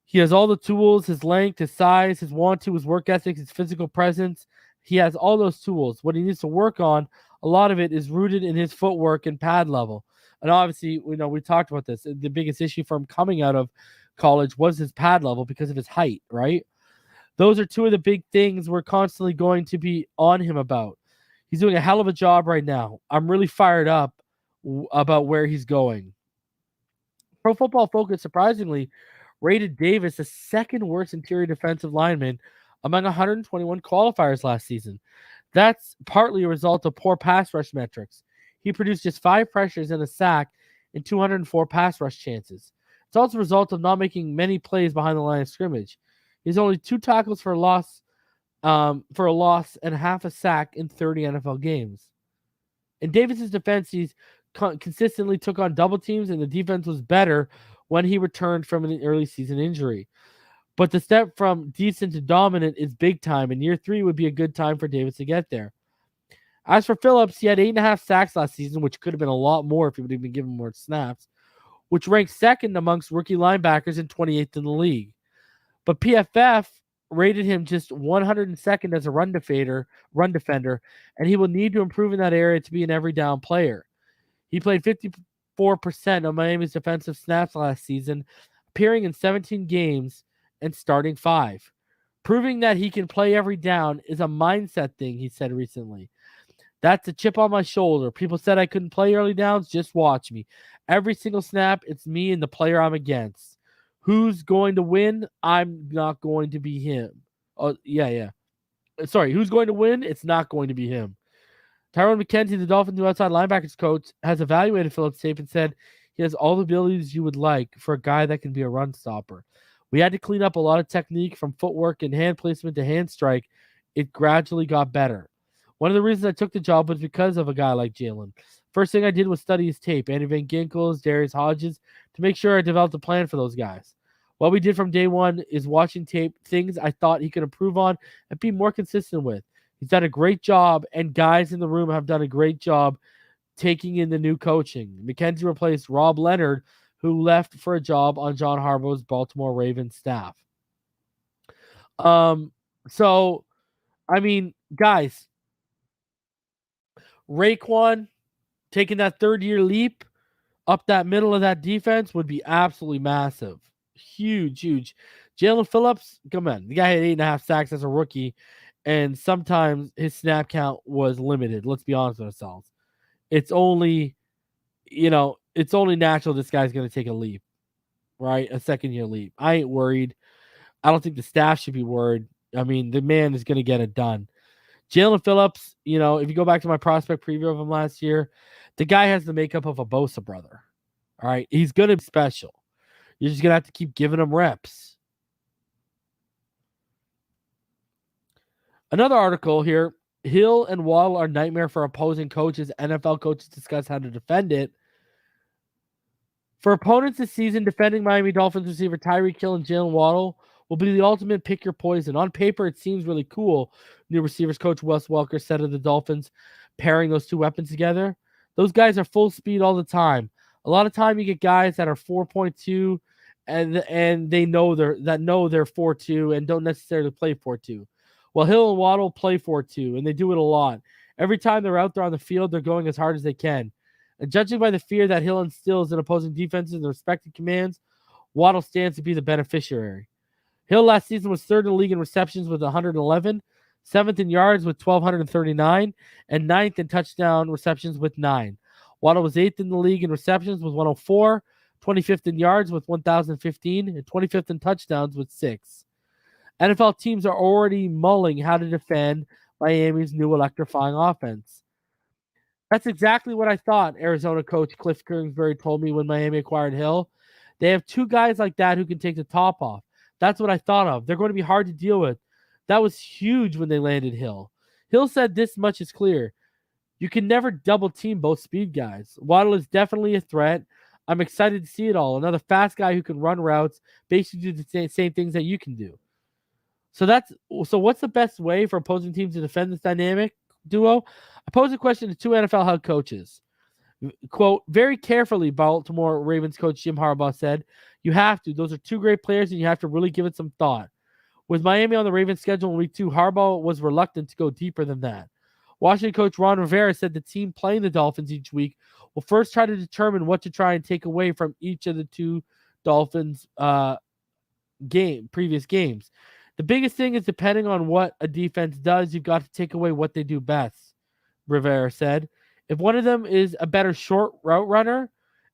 He has all the tools, his length, his size, his want to, his work ethic, his physical presence. He has all those tools. What he needs to work on, a lot of it is rooted in his footwork and pad level. And obviously, we talked about this. The biggest issue for him coming out of college was his pad level because of his height, right? Those are two of the big things we're constantly going to be on him about. He's doing a hell of a job right now. I'm really fired up about where he's going. Pro Football Focus, surprisingly, rated Davis the second worst interior defensive lineman among 121 qualifiers last season. That's partly a result of poor pass rush metrics. He produced just 5 pressures and a sack in 204 pass rush chances. It's also a result of not making many plays behind the line of scrimmage. He's only 2 tackles for a loss and half a sack in 30 NFL games. In Davis's defense, he's consistently took on double teams, and the defense was better when he returned from an early season injury. But the step from decent to dominant is big time, and year 3 would be a good time for Davis to get there. As for Phillips, he had 8.5 sacks last season, which could have been a lot more if he would have been given more snaps, which ranks second amongst rookie linebackers and 28th in the league. But PFF rated him just 102nd as a run defender, and he will need to improve in that area to be an every down player. He played 54% of Miami's defensive snaps last season, appearing in 17 games and starting 5. Proving that he can play every down is a mindset thing, he said recently. That's a chip on my shoulder. People said I couldn't play early downs. Just watch me. Every single snap, it's me and the player I'm against. Who's going to win? I'm not going to be him. Oh, yeah. Sorry, who's going to win? It's not going to be him. Tyrone McKenzie, the Dolphins' new outside linebackers coach, has evaluated Phillips' tape and said he has all the abilities you would like for a guy that can be a run stopper. We had to clean up a lot of technique from footwork and hand placement to hand strike. It gradually got better. One of the reasons I took the job was because of a guy like Jaelan. First thing I did was study his tape, Andy Van Ginkels, Darius Hodges, to make sure I developed a plan for those guys. What we did from day one is watching tape, things I thought he could improve on and be more consistent with. He's done a great job, and guys in the room have done a great job taking in the new coaching. McKenzie replaced Rob Leonard, who left for a job on John Harbaugh's Baltimore Ravens staff. Guys, Raekwon taking that third-year leap up that middle of that defense would be absolutely massive. Huge. Jaelan Phillips, come on. The guy had 8.5 sacks as a rookie, and sometimes his snap count was limited. Let's be honest with ourselves. It's only natural this guy's going to take a leap, right? A second-year leap. I ain't worried. I don't think the staff should be worried. I mean, the man is going to get it done. Jaelan Phillips, if you go back to my prospect preview of him last year, the guy has the makeup of a Bosa brother. All right. He's going to be special. You're just going to have to keep giving him reps. Another article here. Hill and Waddle are nightmare for opposing coaches. NFL coaches discuss how to defend it. For opponents this season, defending Miami Dolphins receiver Tyreek Hill and Jalen Waddle will be the ultimate pick your poison. On paper, it seems really cool. New receivers coach Wes Welker said of the Dolphins pairing those two weapons together. Those guys are full speed all the time. A lot of time you get guys that are 4.2 and they know they're 4.2 and don't necessarily play 4.2. Well, Hill and Waddle play 4.2 and they do it a lot. Every time they're out there on the field, they're going as hard as they can. And judging by the fear that Hill instills in opposing defenses and respected commands, Waddle stands to be the beneficiary. Hill last season was third in the league in receptions with 111, seventh in yards with 1,239, and ninth in touchdown receptions with 9. Waddle was eighth in the league in receptions with 104, 25th in yards with 1,015, and 25th in touchdowns with 6. NFL teams are already mulling how to defend Miami's new electrifying offense. That's exactly what I thought, Arizona coach Cliff Kingsbury told me when Miami acquired Hill. They have two guys like that who can take the top off. That's what I thought of. They're going to be hard to deal with. That was huge when they landed Hill. Hill said this much is clear. You can never double team both speed guys. Waddle is definitely a threat. I'm excited to see it all. Another fast guy who can run routes, basically do the same things that you can do. So what's the best way for opposing teams to defend this dynamic duo? I pose a question to two NFL head coaches. Quote, very carefully, Baltimore Ravens coach Jim Harbaugh said, you have to. Those are two great players, and you have to really give it some thought. With Miami on the Ravens schedule in week 2, Harbaugh was reluctant to go deeper than that. Washington coach Ron Rivera said the team playing the Dolphins each week will first try to determine what to try and take away from each of the two Dolphins previous games. The biggest thing is depending on what a defense does, you've got to take away what they do best, Rivera said. If one of them is a better short route runner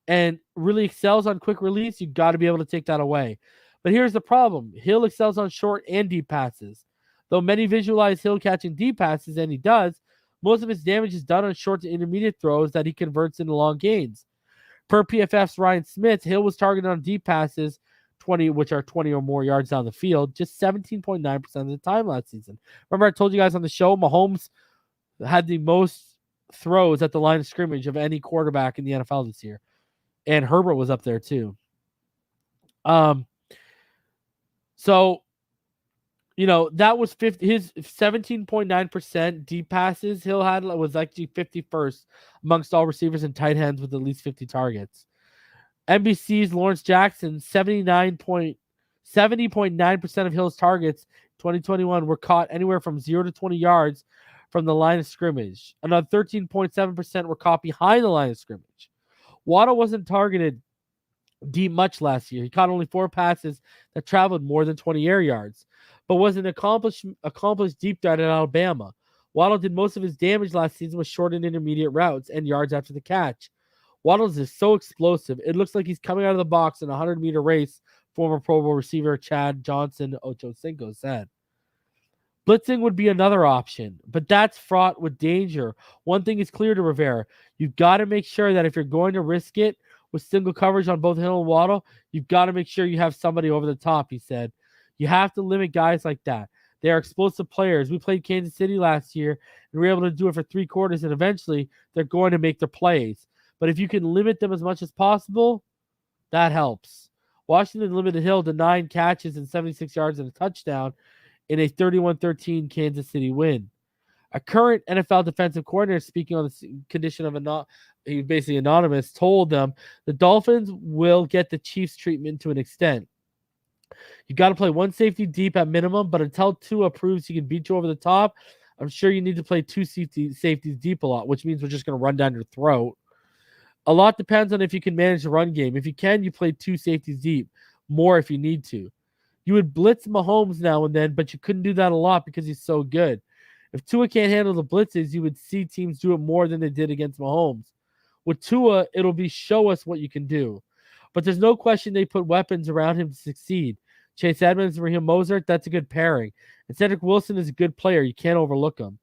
and really excels on quick release, you've got to be able to take that away. But here's the problem. Hill excels on short and deep passes. Though many visualize Hill catching deep passes, and he does, most of his damage is done on short to intermediate throws that he converts into long gains. Per PFF's Ryan Smith, Hill was targeted on deep passes, which are 20 or more yards down the field, just 17.9% of the time last season. Remember I told you guys on the show, Mahomes had the most throws at the line of scrimmage of any quarterback in the NFL this year. And Herbert was up there too. So, that was his 17.9% deep passes Hill had was actually 51st amongst all receivers and tight ends with at least 50 targets. NBC's Lawrence Jackson, 70.9% of Hill's targets 2021 were caught anywhere from 0 to 20 yards from the line of scrimmage. Another 13.7% were caught behind the line of scrimmage. Waddle wasn't targeted deep much last year. He caught only 4 passes that traveled more than 20 air yards, but was an accomplished deep threat at Alabama. Waddle did most of his damage last season with short and intermediate routes and yards after the catch. Waddle is so explosive. It looks like he's coming out of the box in a 100-meter race, former Pro Bowl receiver Chad Johnson Ochocinco said. Blitzing would be another option, but that's fraught with danger. One thing is clear to Rivera. You've got to make sure that if you're going to risk it with single coverage on both Hill and Waddle, you've got to make sure you have somebody over the top, he said. You have to limit guys like that. They are explosive players. We played Kansas City last year, and we were able to do it for 3 quarters, and eventually they're going to make their plays. But if you can limit them as much as possible, that helps. Washington limited Hill to 9 catches and 76 yards and a touchdown in a 31-13 Kansas City win. A current NFL defensive coordinator, speaking on the condition of he basically anonymous, told them the Dolphins will get the Chiefs treatment to an extent. You got to play 1 safety deep at minimum, but until Tua proves he can beat you over the top, I'm sure you need to play 2 safeties deep a lot, which means we're just going to run down your throat. A lot depends on if you can manage the run game. If you can, you play 2 safeties deep, more if you need to. You would blitz Mahomes now and then, but you couldn't do that a lot because he's so good. If Tua can't handle the blitzes, you would see teams do it more than they did against Mahomes. With Tua, it'll be show us what you can do. But there's no question they put weapons around him to succeed. Chase Edmonds and Raheem Mostert, that's a good pairing. And Cedric Wilson is a good player. You can't overlook him.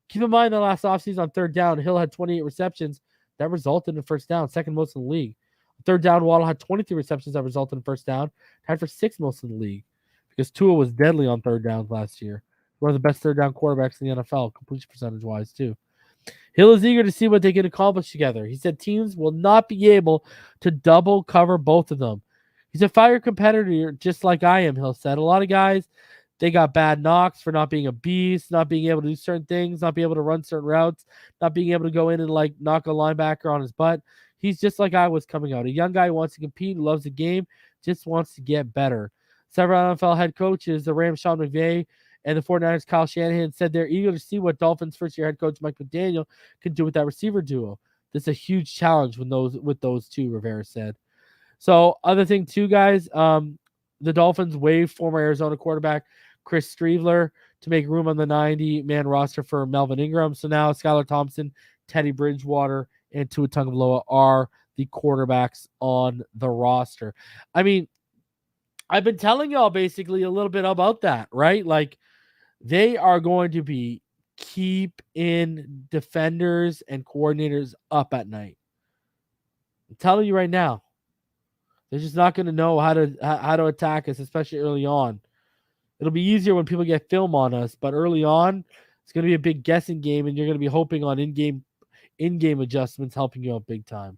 Keep in mind that last offseason on 3rd down, Hill had 28 receptions. That resulted in a first down, 2nd most in the league. 3rd down, Waddle had 23 receptions that resulted in first down, tied for 6th most in the league. Because Tua was deadly on 3rd downs last year. One of the best 3rd down quarterbacks in the NFL, completion percentage-wise, too. Hill is eager to see what they can accomplish together. He said teams will not be able to double cover both of them. He's a fire competitor just like I am, Hill said. A lot of guys, they got bad knocks for not being a beast, not being able to do certain things, not being able to run certain routes, not being able to go in and knock a linebacker on his butt. He's just like I was coming out. A young guy who wants to compete, loves the game, just wants to get better. Several NFL head coaches, the Rams' Sean McVay and the 49ers' Kyle Shanahan, said they're eager to see what Dolphins' first-year head coach Mike McDaniel can do with that receiver duo. This is a huge challenge with those two, Rivera said. So, other thing too, guys, the Dolphins waived former Arizona quarterback Chris Streveler to make room on the 90-man roster for Melvin Ingram. So now Skylar Thompson, Teddy Bridgewater, and Tua Tagovailoa are the quarterbacks on the roster. I mean, I've been telling y'all basically a little bit about that, right? Like, they are going to be keeping defenders and coordinators up at night. I'm telling you right now. They're just not going to know how to attack us, especially early on. It'll be easier when people get film on us, but early on, it's going to be a big guessing game, and you're going to be hoping on in-game adjustments helping you out big time.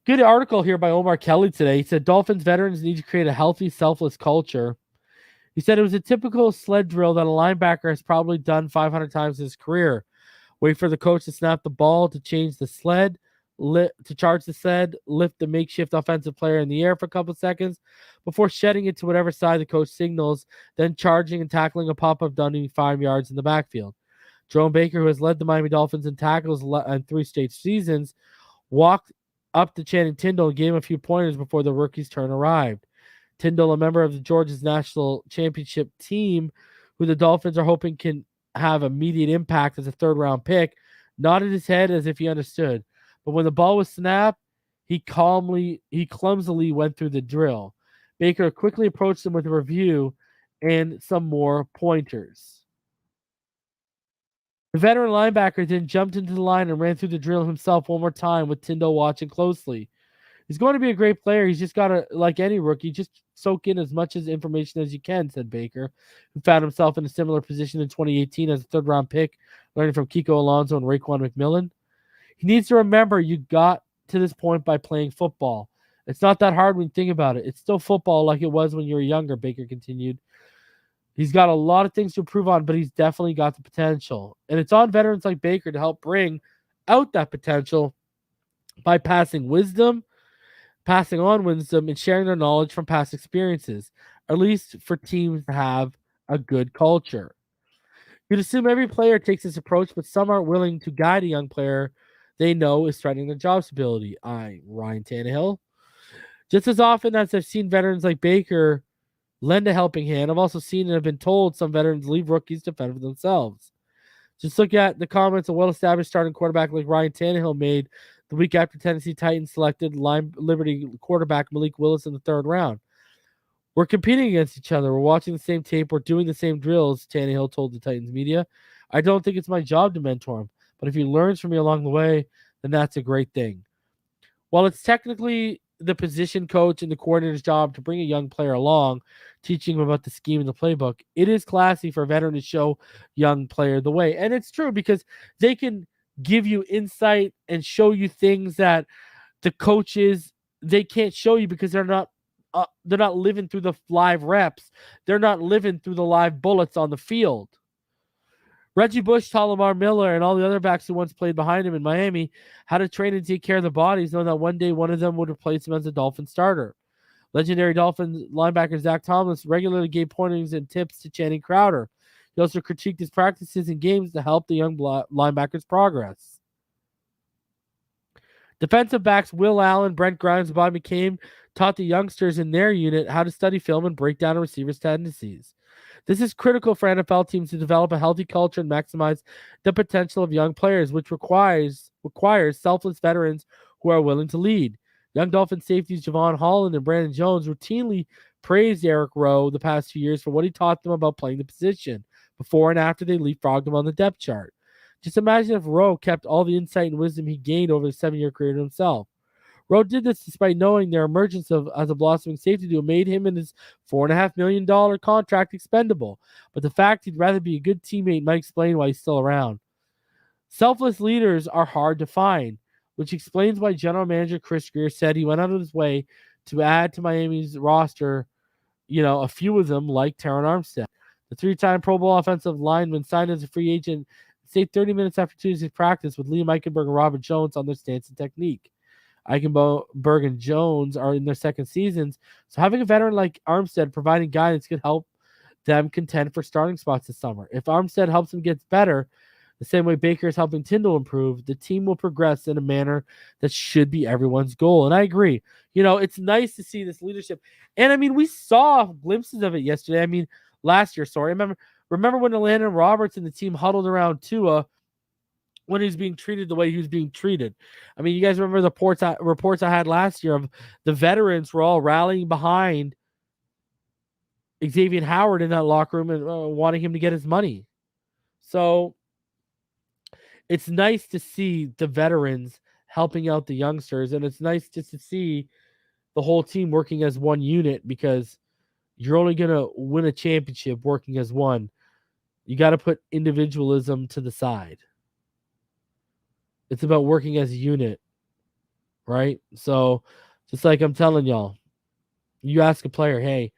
Good article here by Omar Kelly today. He said Dolphins veterans need to create a healthy, selfless culture. He said it was a typical sled drill that a linebacker has probably done 500 times in his career. Wait for the coach to snap the ball, to change the sled, to charge the sled, lift the makeshift offensive player in the air for a couple of seconds before shedding it to whatever side the coach signals, then charging and tackling a pop-up dunny 5 yards in the backfield. Jerome Baker, who has led the Miami Dolphins in tackles in 3 straight seasons, walked up to Channing Tindall and gave him a few pointers before the rookie's turn arrived. Tindall, a member of the Georgia's national championship team, who the Dolphins are hoping can have immediate impact as a 3rd-round pick, nodded his head as if he understood. But when the ball was snapped, he clumsily went through the drill. Baker quickly approached him with a review and some more pointers. The veteran linebacker then jumped into the line and ran through the drill himself one more time with Tindall watching closely. He's going to be a great player. He's just got to, like any rookie, just soak in as much information as you can, said Baker, who found himself in a similar position in 2018 as a 3rd-round pick, learning from Kiko Alonso and Raekwon McMillan. He needs to remember you got to this point by playing football. It's not that hard when you think about it. It's still football like it was when you were younger, Baker continued. He's got a lot of things to improve on, but he's definitely got the potential. And it's on veterans like Baker to help bring out that potential by passing on wisdom, and sharing their knowledge from past experiences, at least for teams to have a good culture. You'd assume every player takes this approach, but some aren't willing to guide a young player they know is threatening their job stability. Ryan Tannehill. Just as often as I've seen veterans like Baker lend a helping hand, I've also seen and have been told some veterans leave rookies to fend for themselves. Just look at the comments a well-established starting quarterback like Ryan Tannehill made the week after Tennessee Titans selected Liberty quarterback Malik Willis in the 3rd round. We're competing against each other. We're watching the same tape. We're doing the same drills, Tannehill told the Titans media. I don't think it's my job to mentor him, but if he learns from me along the way, then that's a great thing. While it's technically the position coach and the coordinator's job to bring a young player along, teaching him about the scheme and the playbook, it is classy for a veteran to show young player the way. And it's true because they can give you insight and show you things that the coaches, they can't show you because they're not living through the live reps. They're not living through the live bullets on the field. Reggie Bush, Lamar Miller, and all the other backs who once played behind him in Miami had to train and take care of the bodies, knowing that one day one of them would replace him as a Dolphin starter. Legendary Dolphins linebacker Zach Thomas regularly gave pointers and tips to Channing Crowder. He also critiqued his practices and games to help the young linebackers progress. Defensive backs Will Allen, Brent Grimes, and Bob McCain taught the youngsters in their unit how to study film and break down a receiver's tendencies. This is critical for NFL teams to develop a healthy culture and maximize the potential of young players, which requires selfless veterans who are willing to lead. Young Dolphin safeties Javon Holland and Brandon Jones routinely praised Eric Rowe the past 2 years for what he taught them about playing the position before and after they leapfrogged him on the depth chart. Just imagine if Rowe kept all the insight and wisdom he gained over his 7-year career to himself. Rowe did this despite knowing their emergence as a blossoming safety duo made him and his $4.5 million contract expendable. But the fact he'd rather be a good teammate might explain why he's still around. Selfless leaders are hard to find, which explains why General Manager Chris Greer said he went out of his way to add to Miami's roster, a few of them like Terron Armstead. The 3-time Pro Bowl offensive lineman signed as a free agent stayed 30 minutes after Tuesday's practice with Liam Eichenberg and Robert Jones on their stance and technique. Eichenberg and Jones are in their second seasons, so having a veteran like Armstead providing guidance could help them contend for starting spots this summer. If Armstead helps him get better, the same way Baker is helping Tyndall improve, the team will progress in a manner that should be everyone's goal. And I agree. It's nice to see this leadership. And, we saw glimpses of it yesterday. Last year, sorry. Remember when Landon Roberts and the team huddled around Tua when he was being treated the way he was being treated. You guys remember the reports I had last year of the veterans were all rallying behind Xavier Howard in that locker room and wanting him to get his money. So it's nice to see the veterans helping out the youngsters, and it's nice just to see the whole team working as one unit because you're only going to win a championship working as one. You got to put individualism to the side. It's about working as a unit, right? So just like I'm telling y'all, you ask a player, hey,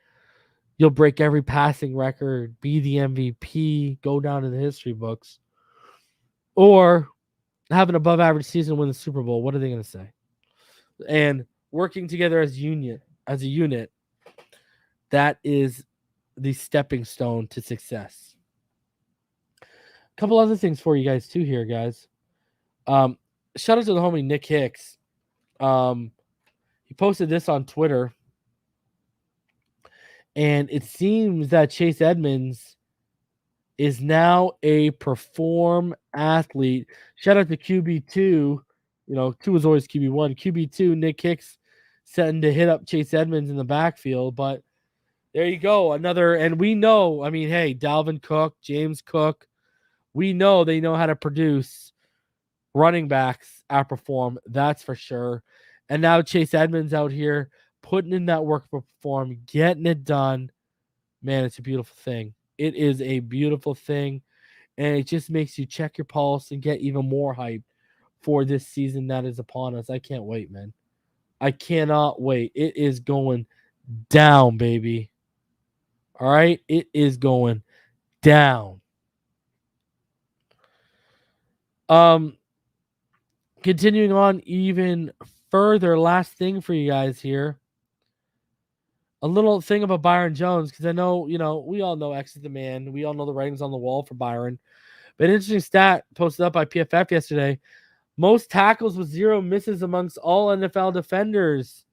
you'll break every passing record, be the MVP, go down in the history books, or have an above average season, win the Super Bowl. What are they going to say? And working together as a unit, that is the stepping stone to success. A couple other things for you guys too here, guys. Shout out to the homie Nick Hicks. He posted this on Twitter, and it seems that Chase Edmonds is now a perform athlete. Shout out to QB2. 2 is always QB1. QB2, Nick Hicks, setting to hit up Chase Edmonds in the backfield. But there you go. Another, and we know, hey, Dalvin Cook, James Cook, we know they know how to produce running backs outperform, that's for sure. And now Chase Edmonds out here putting in that work for perform, getting it done. Man, it's a beautiful thing. It is a beautiful thing, and it just makes you check your pulse and get even more hyped for this season that is upon us. I can't wait, man. I cannot wait. It is going down, baby. All right? It is going down. Continuing on even further, last thing for you guys here. A little thing about Byron Jones, because I know, we all know X is the man. We all know the writings on the wall for Byron. But an interesting stat posted up by PFF yesterday. Most tackles with 0 misses amongst all NFL defenders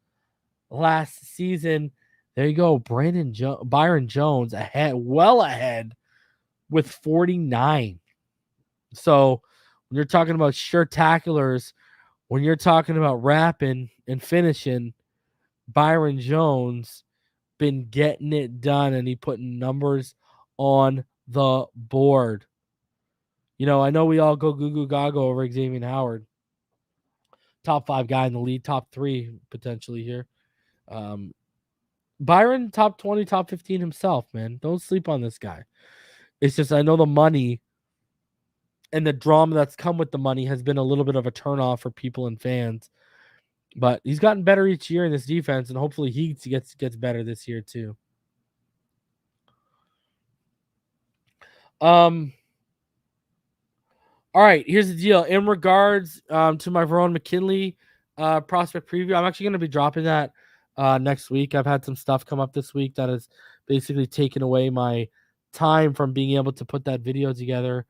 last season. There you go. Byron Jones well ahead with 49. So when you're talking about sure tacklers, when you're talking about rapping and finishing, Byron Jones been getting it done, and he putting numbers on the board. I know we all go goo goo gaga over Xavier Howard. Top 5 guy in the league, top 3 potentially here. Byron, top 20, top 15 himself, man. Don't sleep on this guy. It's just I know the money and the drama that's come with the money has been a little bit of a turnoff for people and fans. But he's gotten better each year in this defense, and hopefully he gets better this year too. All right, here's the deal. In regards to my Verone McKinley prospect preview, I'm actually going to be dropping that next week. I've had some stuff come up this week that has basically taken away my time from being able to put that video together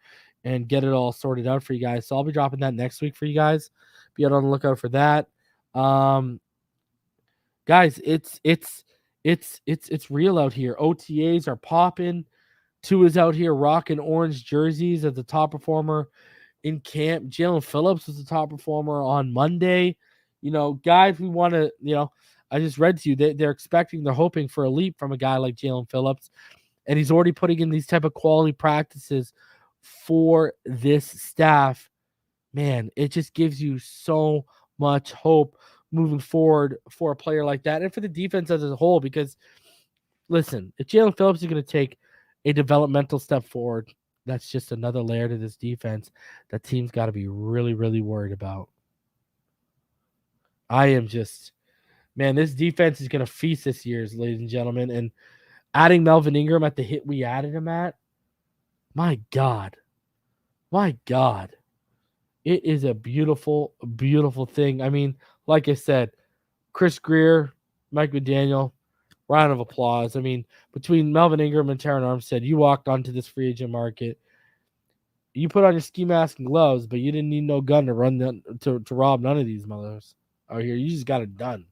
and get it all sorted out for you guys. So I'll be dropping that next week for you guys. Be on the lookout for that. Guys, it's real out here. OTAs are popping. Tua's out here rocking orange jerseys as the top performer in camp. Jaelan Phillips was the top performer on Monday. Guys, we want to, I just read to you that they're hoping for a leap from a guy like Jaelan Phillips, and he's already putting in these type of quality practices for this staff. Man, it just gives you so much hope moving forward for a player like that and for the defense as a whole, because listen, if Jaelan Phillips is going to take a developmental step forward, that's just another layer to this defense that team's got to be really, really worried about. I am just, man, this defense is going to feast this year, ladies and gentlemen. And adding Melvin Ingram at the hit we added him at, my God. It is a beautiful, beautiful thing. I mean, like I said, Chris Greer, Mike McDaniel, round of applause. I mean, between Melvin Ingram and Terron Armstead, you walked onto this free agent market. You put on your ski mask and gloves, but you didn't need no gun to run to rob none of these mothers out here. You just got it done.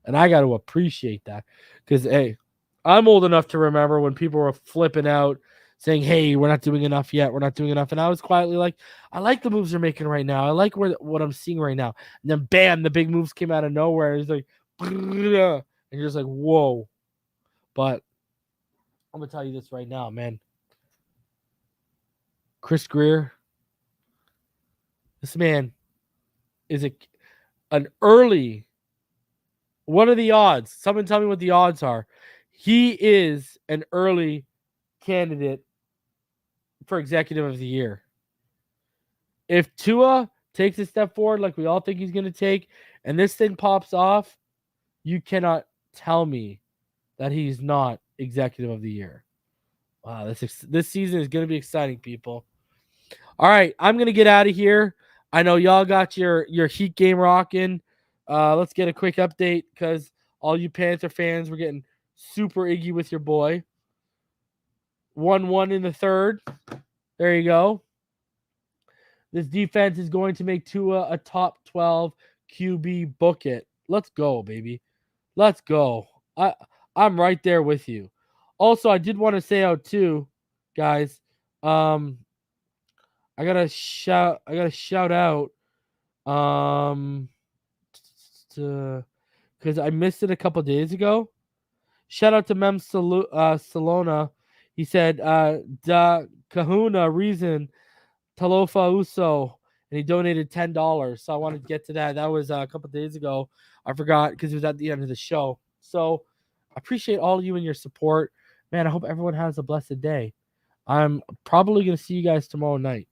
And I got to appreciate that because, hey, I'm old enough to remember when people were flipping out saying, hey, we're not doing enough yet. We're not doing enough. And I was quietly like, I like the moves they're making right now. I like what I'm seeing right now. And then, bam, the big moves came out of nowhere. It's like, and you're just like, whoa. But I'm going to tell you this right now, man. Chris Greer, this man is an early, what are the odds? Someone tell me what the odds are. He is an early candidate for Executive of the Year. If Tua takes a step forward like we all think he's going to take, and this thing pops off, you cannot tell me that he's not Executive of the Year. Wow, this season is going to be exciting, people. All right, I'm going to get out of here. I know y'all got your Heat game rocking. Let's get a quick update because all you Panther fans were getting super iggy with your boy. 1-1 in the third. There you go. This defense is going to make Tua a top 12 QB. Book it. Let's go, baby. Let's go. I'm right there with you. Also, I did want to say out too, guys. I gotta shout out because I missed it a couple days ago. Shout out to Mem Salona. He said Da Kahuna Reason Talofa Uso, and he donated $10. So I wanted to get to that. That was a couple days ago. I forgot because it was at the end of the show. So I appreciate all of you and your support. Man, I hope everyone has a blessed day. I'm probably going to see you guys tomorrow night.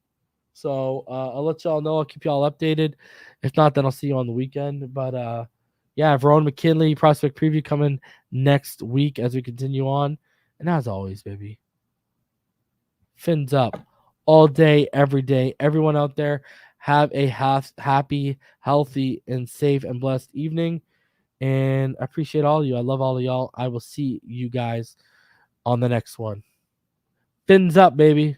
So I'll let y'all know. I'll keep y'all updated. If not, then I'll see you on the weekend. But yeah, Verone McKinley prospect preview coming next week as we continue on. And as always, baby, fins up all day, every day. Everyone out there, have a happy, healthy, and safe and blessed evening. And I appreciate all of you. I love all of y'all. I will see you guys on the next one. Fins up, baby.